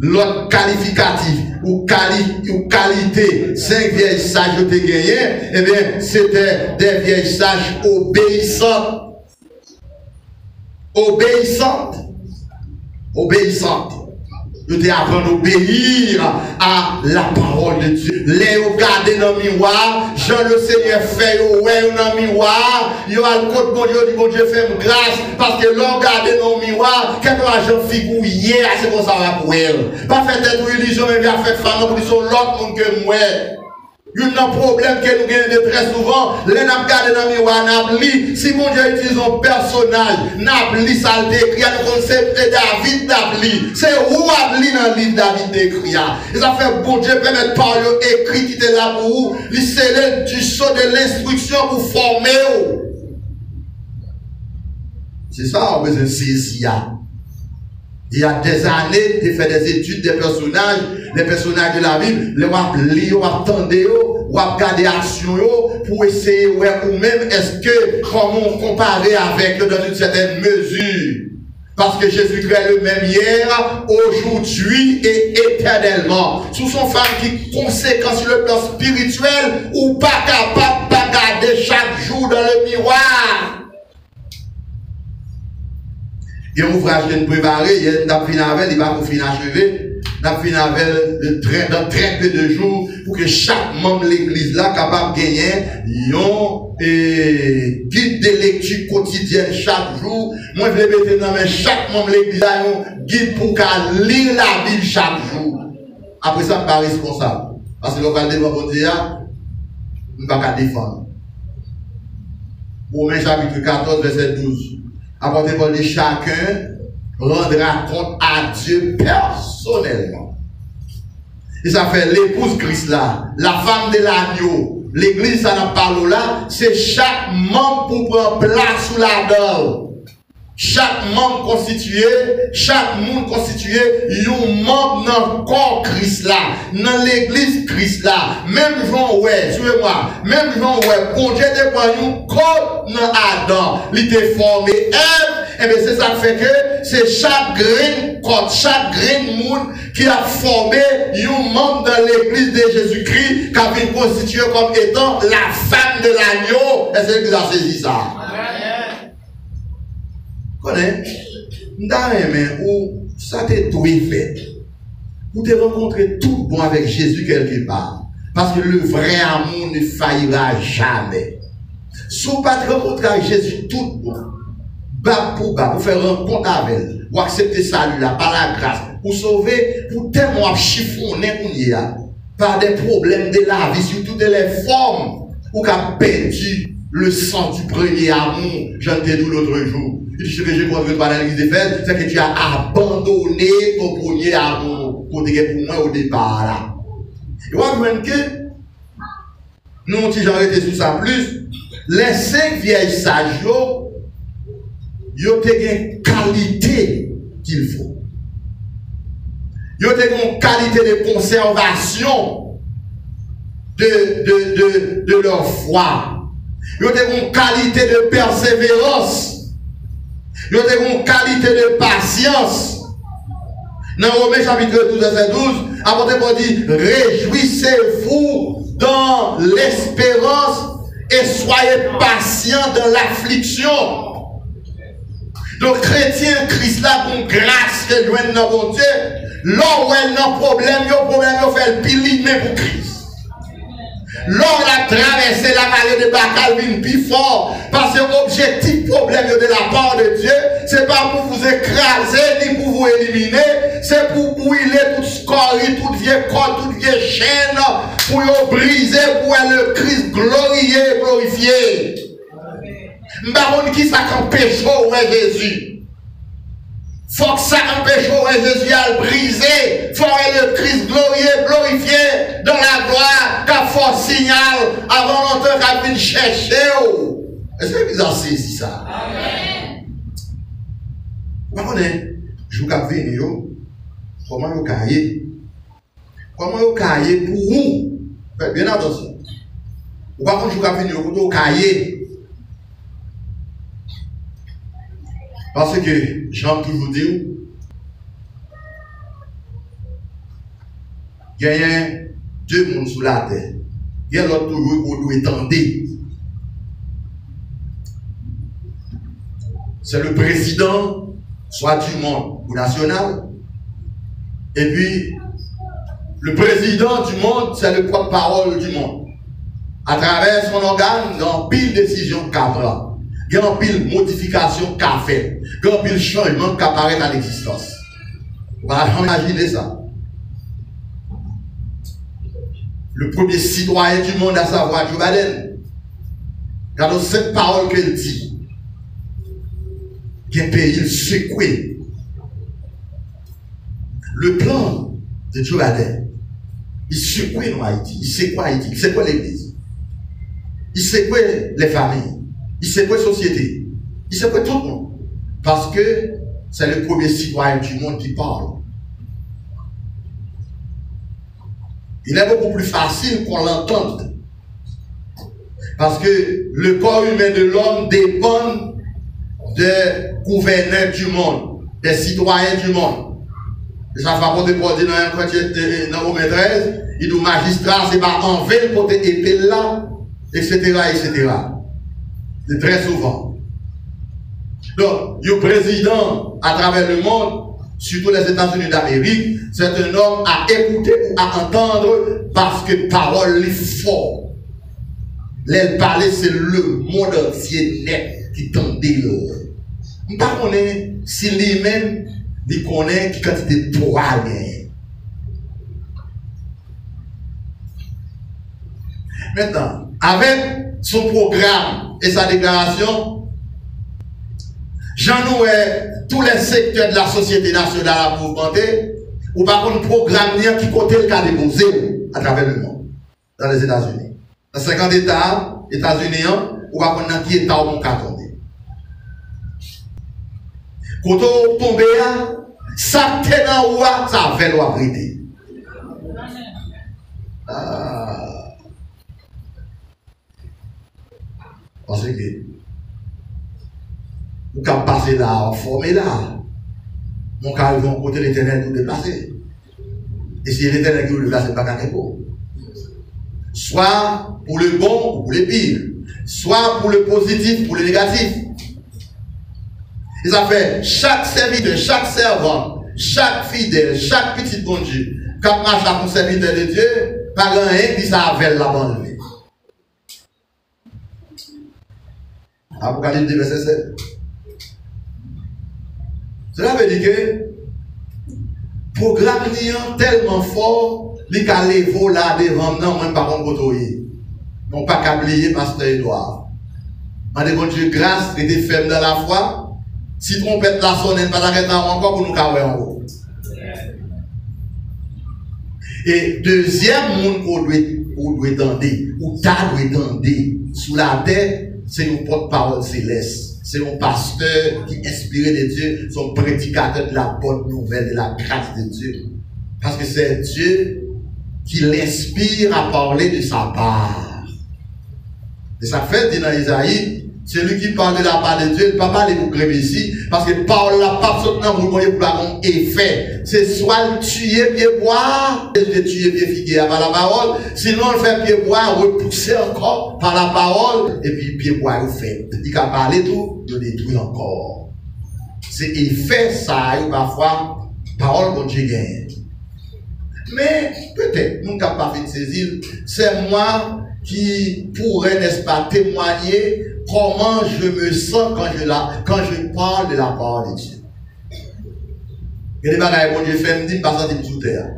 L'autre qualificatif ou qualité, 5 vieilles sages ont été gagnées, eh bien, c'était des vieilles sages obéissantes. Obéissantes. Obéissantes. Nous devons apprendre à obéir à la parole de Dieu. Les regarder dans le miroir, Jean le Seigneur fait ouais dans le miroir, il y a le côté bon Dieu, dit bon Dieu fait grâce, parce que l'on regarde dans le miroir, quelque chose figure hier, c'est pour ça va pour elle. Pas faire des religions, mais bien faire femme pour dire l'autre monde que moi. Il y a un problème que nous gagnons très souvent. Les n'a regardé dans le miroir, n'a li. Si mon Dieu utilise un personnage, n'a li ça le décrit. Nous connaissons David n'a li. C'est où a li dans le livre David décrit. Et ça fait bon Dieu permettre par le écrit qui était là pour vous. Il scellé du saut de l'instruction pour former. C'est ça, on besoin de saisir. Il y a des années, de faire des études des personnages de la Bible, les wap li, wap tande, ou à regarder action pour essayer ouais, ou même est-ce que comment comparer avec dans une certaine mesure. Parce que Jésus-Christ est le même hier, aujourd'hui et éternellement. Sous son femme qui conséquence sur le plan spirituel ou pas capable de regarder chaque jour dans le miroir. Il y a un ouvrage qui est préparé, il y a un fin avec, il va finir achevé. N'a fini avec dans très peu de jours pour que chaque membre de l'église là capable de gagner un guide de lecture quotidienne chaque jour. Moi je vais mettre dans main chaque membre de l'église là un guide pour qu'elle lire la Bible chaque jour. Après ça, je ne suis pas responsable. Parce que le va devant mon Dieu, je ne vais pas défendre. Romains chapitre 14, verset 12. Apportez pour les chacun rendra compte à Dieu personnellement. Et ça fait l'épouse Christ là, la femme de l'agneau, l'église ça n'en parle là, c'est chaque membre pour prendre place sous la dent. Chaque membre constitué, chaque monde constitué, un membre dans le corps Christ là, dans l'église Christ là, même Jean ouais, suivez-moi, même Jean ouais, bon Dieu te prend nous comme dans Adam, il était formé Ève, et bien c'est ça qui fait que c'est chaque grain monde qui a formé un membre dans l'église de Jésus-Christ qui a été constitué comme étant la femme de l'agneau. Est-ce que vous avez saisi ça? Connais, mais où ça t'est tout fait. Vous devez rencontrer tout bon avec Jésus quelque part. Parce que le vrai amour ne faillira jamais. Si vous ne pas rencontrer avec Jésus tout bon, bas, pour faire rencontre avec elle, pour accepter salut là, par la grâce, pour sauver, pour tellement chiffonner qu'on y a, par des problèmes de la vie, sur toutes les formes, ou qu'a perdu le sang du premier amour, j'en ai dit l'autre jour. Il dit, ce que j'ai compris par l'église d'Éphèse, c'est que tu as abandonné ton premier amour, pour moi au départ là. Et on voit que, nous, si j'en étais sur ça plus, les 5 vieilles sages, ils ont une qualité qu'il faut. Ils ont une qualité de conservation de leur foi. Ils ont une qualité de persévérance. Ils ont une qualité de patience. Dans Romains chapitre 12, verset 12, apôtre Paul dit, réjouissez-vous dans l'espérance et soyez patients dans l'affliction. Donc, chrétien, Christ là, pour grâce que joigne dans mon Dieu, là où elle a un problème, il fait le pili, mais pour Christ. Là où elle a traversé la vallée de Bacal, vient plus fort, parce que l'objectif problème de la part de Dieu, c'est pas pour vous écraser, ni pour vous éliminer, c'est pour brûler toute scorie, toute vieille corde, toute vieille chaîne, pour vous briser, pour le Christ glorifié. M'baronne qui ça empêche ouais Jésus. Faut que ça empêche ouais Jésus à le briser. Faut que le Christ glorifié dans la gloire qu'a fait signal avant longtemps qu'a venu chercher. Est-ce que vous avez saisi ça? Amen. Je vous cap venir comment vous cahier? Comment vous cahier pour vous? Faites bien attention. Ou par contre je vous cap venir pour vous cahier. Parce que, j'aime toujours dire, il y a 2 mondes sous la terre. Il y a l'autre toujours qu'on doit étendre. C'est le président, soit du monde ou national. Et puis, le président du monde, c'est le porte-parole du monde. À travers son organe, dans pile décision qu'il prend. Il y a un pile modification qu'a fait. Il y a un pile changement qui apparaît dans l'existence. Vous allez imaginer ça. Le premier citoyen du monde à savoir Joe Biden. Regardez cette parole qu'elle dit. Qu'un pays secoué. Le plan de Joe Biden, il secoue dans Haïti. Il secoue Haïti. Il secoue l'église. Il secoue les familles. Il secoue la société. Il secoue tout le monde. Parce que c'est le premier citoyen du monde qui parle. Il est beaucoup plus facile qu'on l'entende Parce que le corps humain de l'homme dépend des gouverneurs du monde, des citoyens du monde. Et ça fait pour dire dans Romains 13, il dit magistrat, c'est pas enlever le côté épée là, etc., etc. C'est très souvent. Donc, le président à travers le monde, surtout les États-Unis d'Amérique, c'est un homme à écouter ou à entendre parce que parole est fort. Les parler, c'est le monde entier net qui tendait le. On ne connaît pas si lui-même, il connaît qui quantité de poids. Maintenant, avec son programme et sa déclaration, j'en ai tous les secteurs de la société nationale à mouvementer, ou par contre, programme qui côté le cas déposé à travers le monde, dans les États-Unis. Dans 50 États, États-Unis, ou par contre, dans qui État on peut tomber. Quand on tombe, ça t'est dans ou ça fait l'eau abriter. Parce que vous pouvez passer là, former là. Mon cas, ils vont côté l'éternel nous déplacer. Et si l'éternel nous déplace, c'est pas qu'un repos. Soit pour le bon ou pour le pire. Soit pour le positif ou pour le négatif. Et ça fait chaque serviteur, chaque servant, chaque fidèle, chaque petit bon Dieu, quand marche à un serviteur de Dieu, pas rien qui ça avec la bonne vie. Apocalypse 2, verset 7. Cela veut dire que le programme est tellement fort, il a levé là devant nous, même par contre, non pas qu'à oublier pasteur Edouard. Mandez bon Dieu grâce, restez ferme dans la foi. Si trompette la sonne, pas d'arrêter encore pour nous caler en haut. Et deuxième monde qu'on doit entendre, ou t'as doit entendre sous la terre, c'est un porte-parole céleste. C'est un pasteur qui est inspiré de Dieu, son prédicateur de la bonne nouvelle, de la grâce de Dieu. Parce que c'est Dieu qui l'inspire à parler de sa part. Et ça fait dire dans Isaïe, celui qui parle de la part de Dieu, il ne peut pas parler pour créer ici, parce que parole la part sautant vous voyez pour avoir un effet. C'est soit le tuer pied bois, le tuer pied figuier par la parole, sinon le fait pied bois, repousser encore par la parole, et puis pied bois le fait. Il peut parler tout, il détruit encore. C'est effet ça, parfois, parole qu'on Dieu gagne. Mais peut-être, nous ne pouvons pas faire saisir, c'est moi qui pourrais, n'est-ce pas, témoigner comment je me sens quand je parle de la parole de Dieu. Il y a des bagages que Dieu fait, me dit, pas sentir sous terre.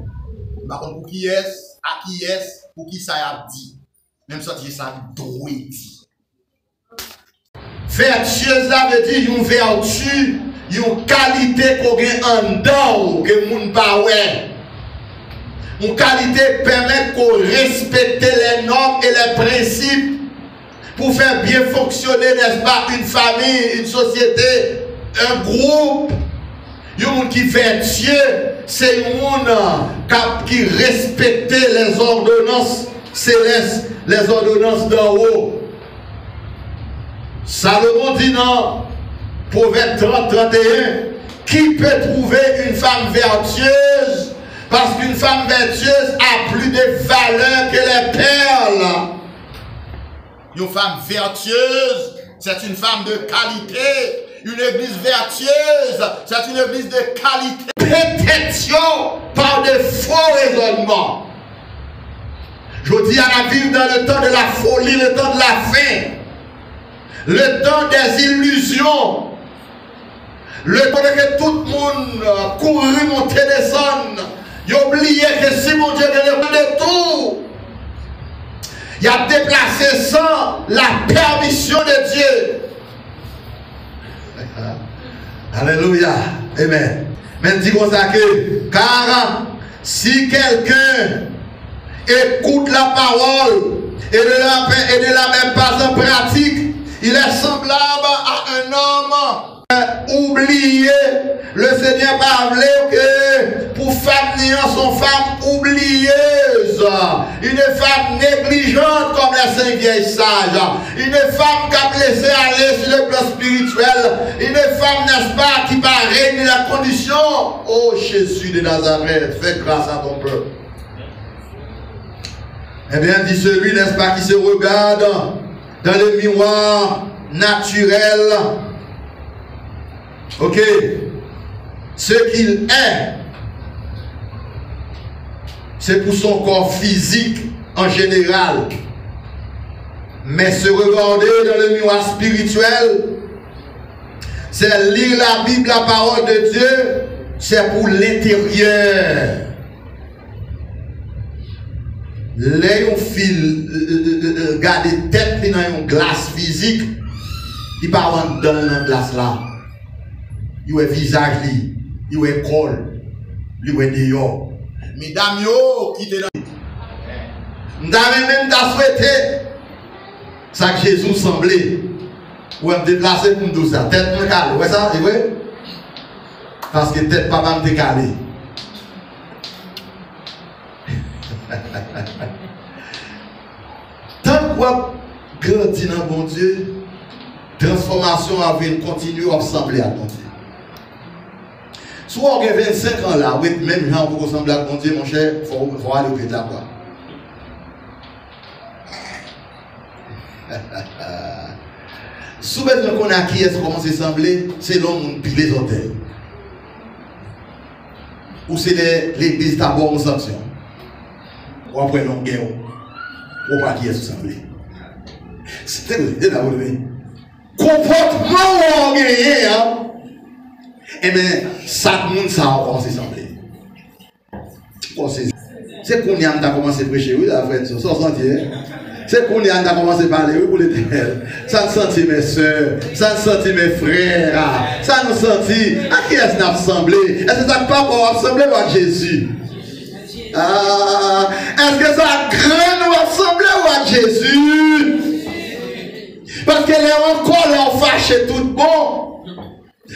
Par contre, pour qui est-ce, à qui est-ce, pour qui ça a dit, même sortir ça doit dit. Vertueuse, ça veut dire une vertu, une qualité qu'on a en dedans, que moun pa ouais. Une qualité permet qu'on respecte les normes et les principes pour faire bien fonctionner, n'est-ce pas, une famille, une société, un groupe. Un monde qui est vertueux, c'est un monde qui respecte les ordonnances célestes, les ordonnances d'en haut. Salomon dit non, Proverbe 30-31, qui peut trouver une femme vertueuse? Parce qu'une femme vertueuse a plus de valeur que les perles. Une femme vertueuse, c'est une femme de qualité. Une église vertueuse, c'est une église de qualité. Protection par de faux raisonnements. Je dis à la vivre dans le temps de la folie, le temps de la faim, le temps des illusions, le temps que tout le monde courir, monter, descendre. Il a oublié que si mon Dieu ne de tout, il a déplacé sans la permission de Dieu. Alléluia. Amen. Mais dis comme ça que, car si quelqu'un écoute la parole et ne la met pas en pratique, il est semblable à un homme oublié. Le Seigneur parle que pour faire femme sont femmes oublieuses, une femme négligente comme les 5 vieilles sages, une femme qui a laissé aller sur le plan spirituel, une femme, n'est-ce pas, qui va régner la condition. Oh Jésus de Nazareth, fais grâce à ton peuple. Eh bien, dit celui, n'est-ce pas, qui se regarde dans le miroir naturel. Ok. Ce qu'il est, c'est pour son corps physique en général. Mais se regarder dans le miroir spirituel, c'est lire la Bible, la parole de Dieu, c'est pour l'intérieur. Les fil garder tête dans une glace physique, il pas rentrer dans la glace là. Il a visage li, il a col, il a dehors. Mesdames yo qui te dans. M'avait même souhaité ça que Jésus semblait. Ou me déplacer pour nous ça tête me calé, ouais ça, c'est vrai? Parce que tête papa me décalé. Tant que grandit dans bon Dieu, transformation avait continué à ressembler à bon Dieu. Soit on a 25 ans là, oui, même gens pour ressembler à bon Dieu, mon cher, il faut aller au pied de la croix. Si vous avez qu'on a qui est comment c'est semblé, c'est l'homme qui les hôtels. Ou c'est l'église d'abord en sanction. Ou après l'homme guerre. Ou pas qui est semblé. C'est d'abord le comportement on gagne, hein. Eh bien, ça monde ça a commencé à sembler. C'est qu'on y a commencé à prêcher, oui, la frère, ça sentir. C'est qu'on y a commencé à parler, oui, pour l'éternel. Ça nous sentit mes soeurs, ça nous sentit mes frères, ça nous sentit. À qui est-ce qu'on a ressemblé? Est-ce que ça n'a pas ressemblé à Jésus? Est-ce que ça a grand nous ressemblé à Jésus? Parce qu'elle est encore fâchée tout bon.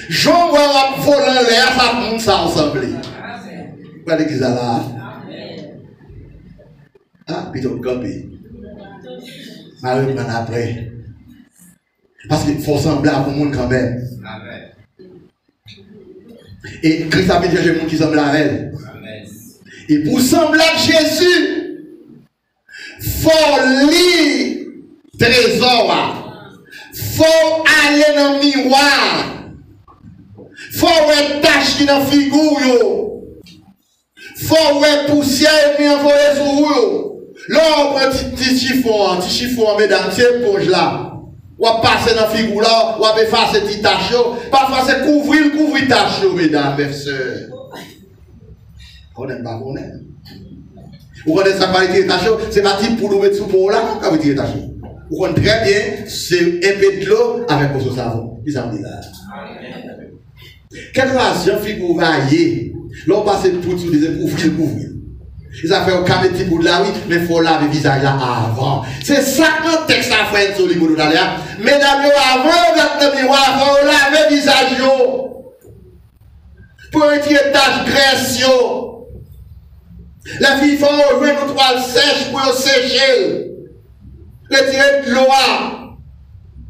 Jean va voler l'air, ça monte ça ensemble. Pas l'église là. Ah, puis donc campé. Malheureusement après. Parce qu'il faut sembler à tout le monde quand même. Et Christ a dit que le monde qui semble à elle. Et pour sembler à Jésus, il faut lire trésor. Il faut aller dans le miroir. Faut ouais tache qui dans figure yo. Faut ouais poussière qui envoyer sur yo. Là on prend petit chiffon mesdames, c'est poche là. Ou passer dans figure là, ou effacer petit tache yo. Parfois c'est couvrir tache yo mesdames, mes sœurs. On n'aime pas on aime. Vous connaissez ça qualité tache yo, c'est pas type pour nous mettre sous pour là, quand vous tirez tache. Vous connaissez très bien, c'est un peu de l'eau avec un savon. Qui ça me dit là? Quelle raison figure vaillée, l'on passe pour tout les couvrir. Ils ont fait un petit bout de la oui, mais il faut laver le visage là avant. C'est ça que le texte a fait sur le niveau de l'air. Mesdames, avant d'être le miroir, il faut laver le visage pour retirer tache graisse. La fille faut ouvrir nos toiles sèches pour sécher. Retirer de l'eau.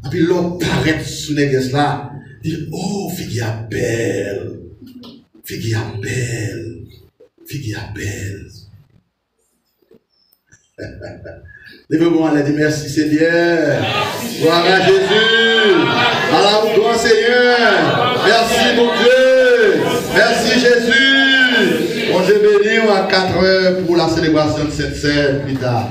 Et puis l'eau paraît sous les graisses là. Dit, oh, fille belle. Fille belle. Fille belle. Lève-moi, elle dit merci Seigneur. Gloire à Jésus. À la gloire Seigneur. Merci mon Dieu. Merci Jésus. On se bénit à 4 heures pour la célébration de cette scène plus tard.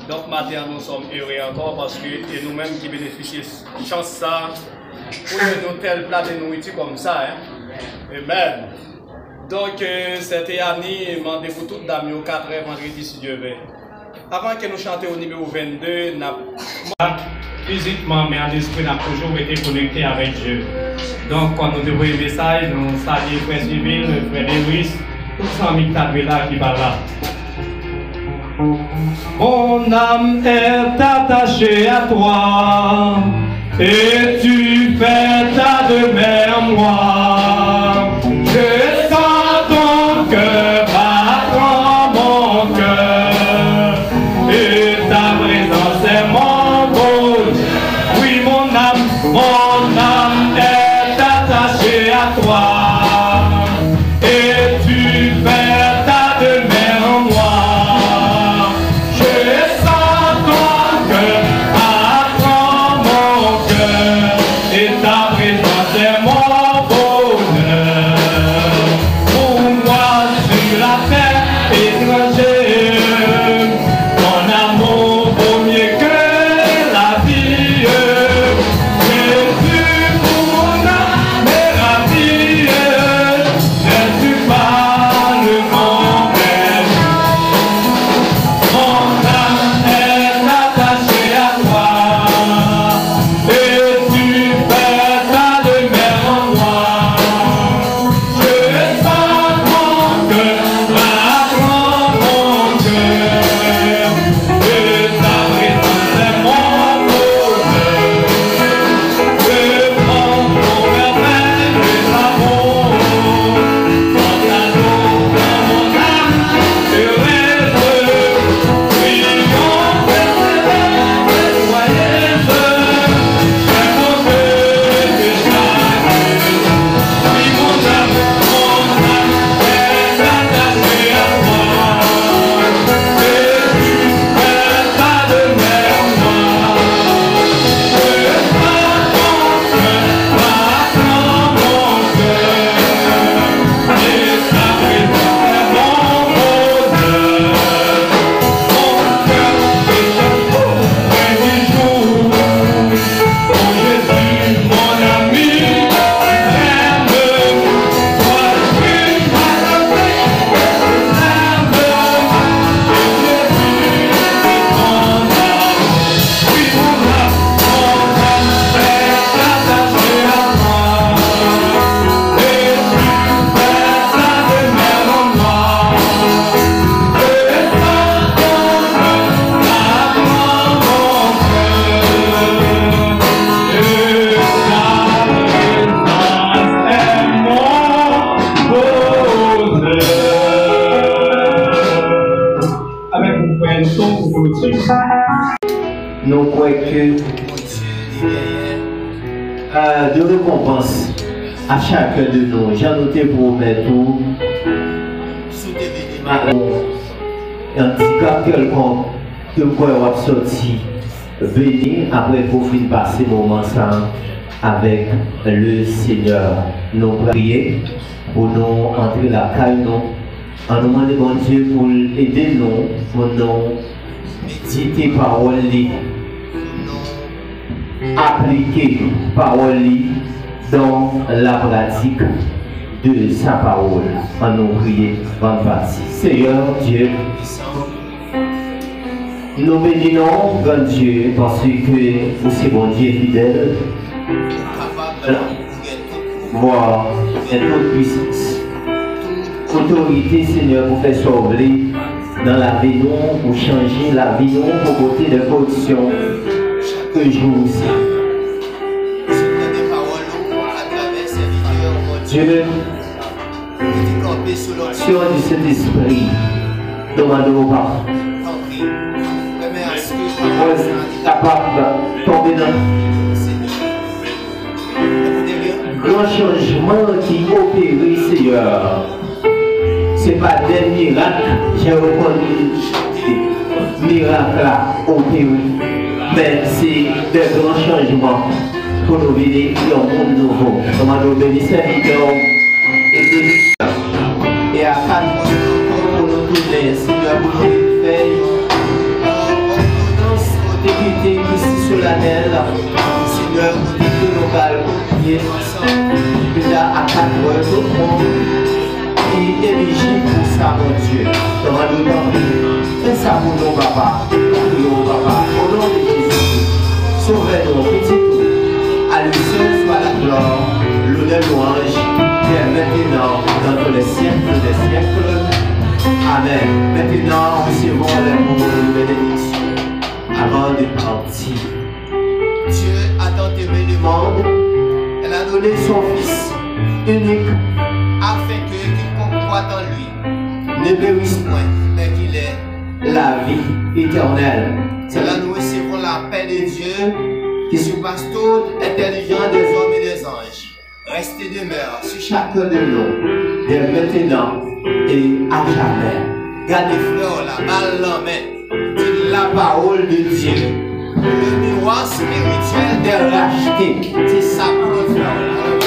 Donc maintenant nous sommes heureux encore parce que c'est nous-mêmes qui bénéficions de chance ça pour nous tel plat de nourriture comme ça. Hein? Amen. Donc cette année, je demande pour toutes dames 4 heures vendredi si Dieu veut. Avant que nous chantions au numéro 22, physiquement mais en esprit, nous avons toujours été connectés avec Dieu. Donc quand nous devons un message, nous saluons Frère Civil, Frère Lewis, tous les amis qui sont là qui parlent là. Mon âme est attachée à toi, et tu fais ta demeure moi. Je sens ton cœur battre mon cœur, et ta présence est mon bonheur. Oui, mon âme est attachée à toi, et tu fais ta demeure en moi. Nous croyons que de récompense à chacun de nous. J'en noté pour mettre tout. Un handicap quelconque que vous pouvez sortir, venir après pour finir passer moment ça avec le Seigneur. Nous prions pour nous entrer la caille, en nous demandant bon Dieu pour aider nous, pour nous méditer parole, appliquer parole dans la pratique de sa parole. En nous prier en partie. Seigneur Dieu, nous bénissons grand Dieu parce que vous c'est bon Dieu fidèle. Voir toute puissance, autorité Seigneur pour faire sauver dans la vie nous, pour changer la vie nous, pour côté de corruption chaque jour aussi. Dieu, sur du Saint-Esprit, demandons pas. Capable de tomber dans grand changement qui opère, Seigneur. Ce n'est pas des miracles, j'ai reconnu miracles là opérés, mais c'est des grands changements pour nous venir dans un monde nouveau. Nous bénissons serviteurs et à 4 mois pour nous tourner, Seigneur, pour nous faire député ici solennel, Seigneur, vous dites que nous allons prier ensemble. Déjà à 4 heures, tout le monde est éligible pour ça, mon Dieu. Demandons nous, fais ça pour nous, papa. Prions, papa. Au nom de Jésus, sauvez-nous, petit. À lui seul soit la gloire, l'honneur, louange, et maintenant, dans tous les siècles des siècles. Amen. Maintenant, recevons les mots de bénédiction avant de partir. Dieu a tant aimé le monde, elle a donné son Fils unique afin que quiconque croit en lui ne périsse point, mais qu'il ait la vie éternelle. C'est là nous recevons la paix de Dieu qui surpasse toute intelligence des hommes et des anges. Restez demeure sur chacun de nous, dès maintenant et à jamais. Gardez frère la balle en main, dites la parole de Dieu. Le miroir spirituel des rachetés, c'est ça pour frère.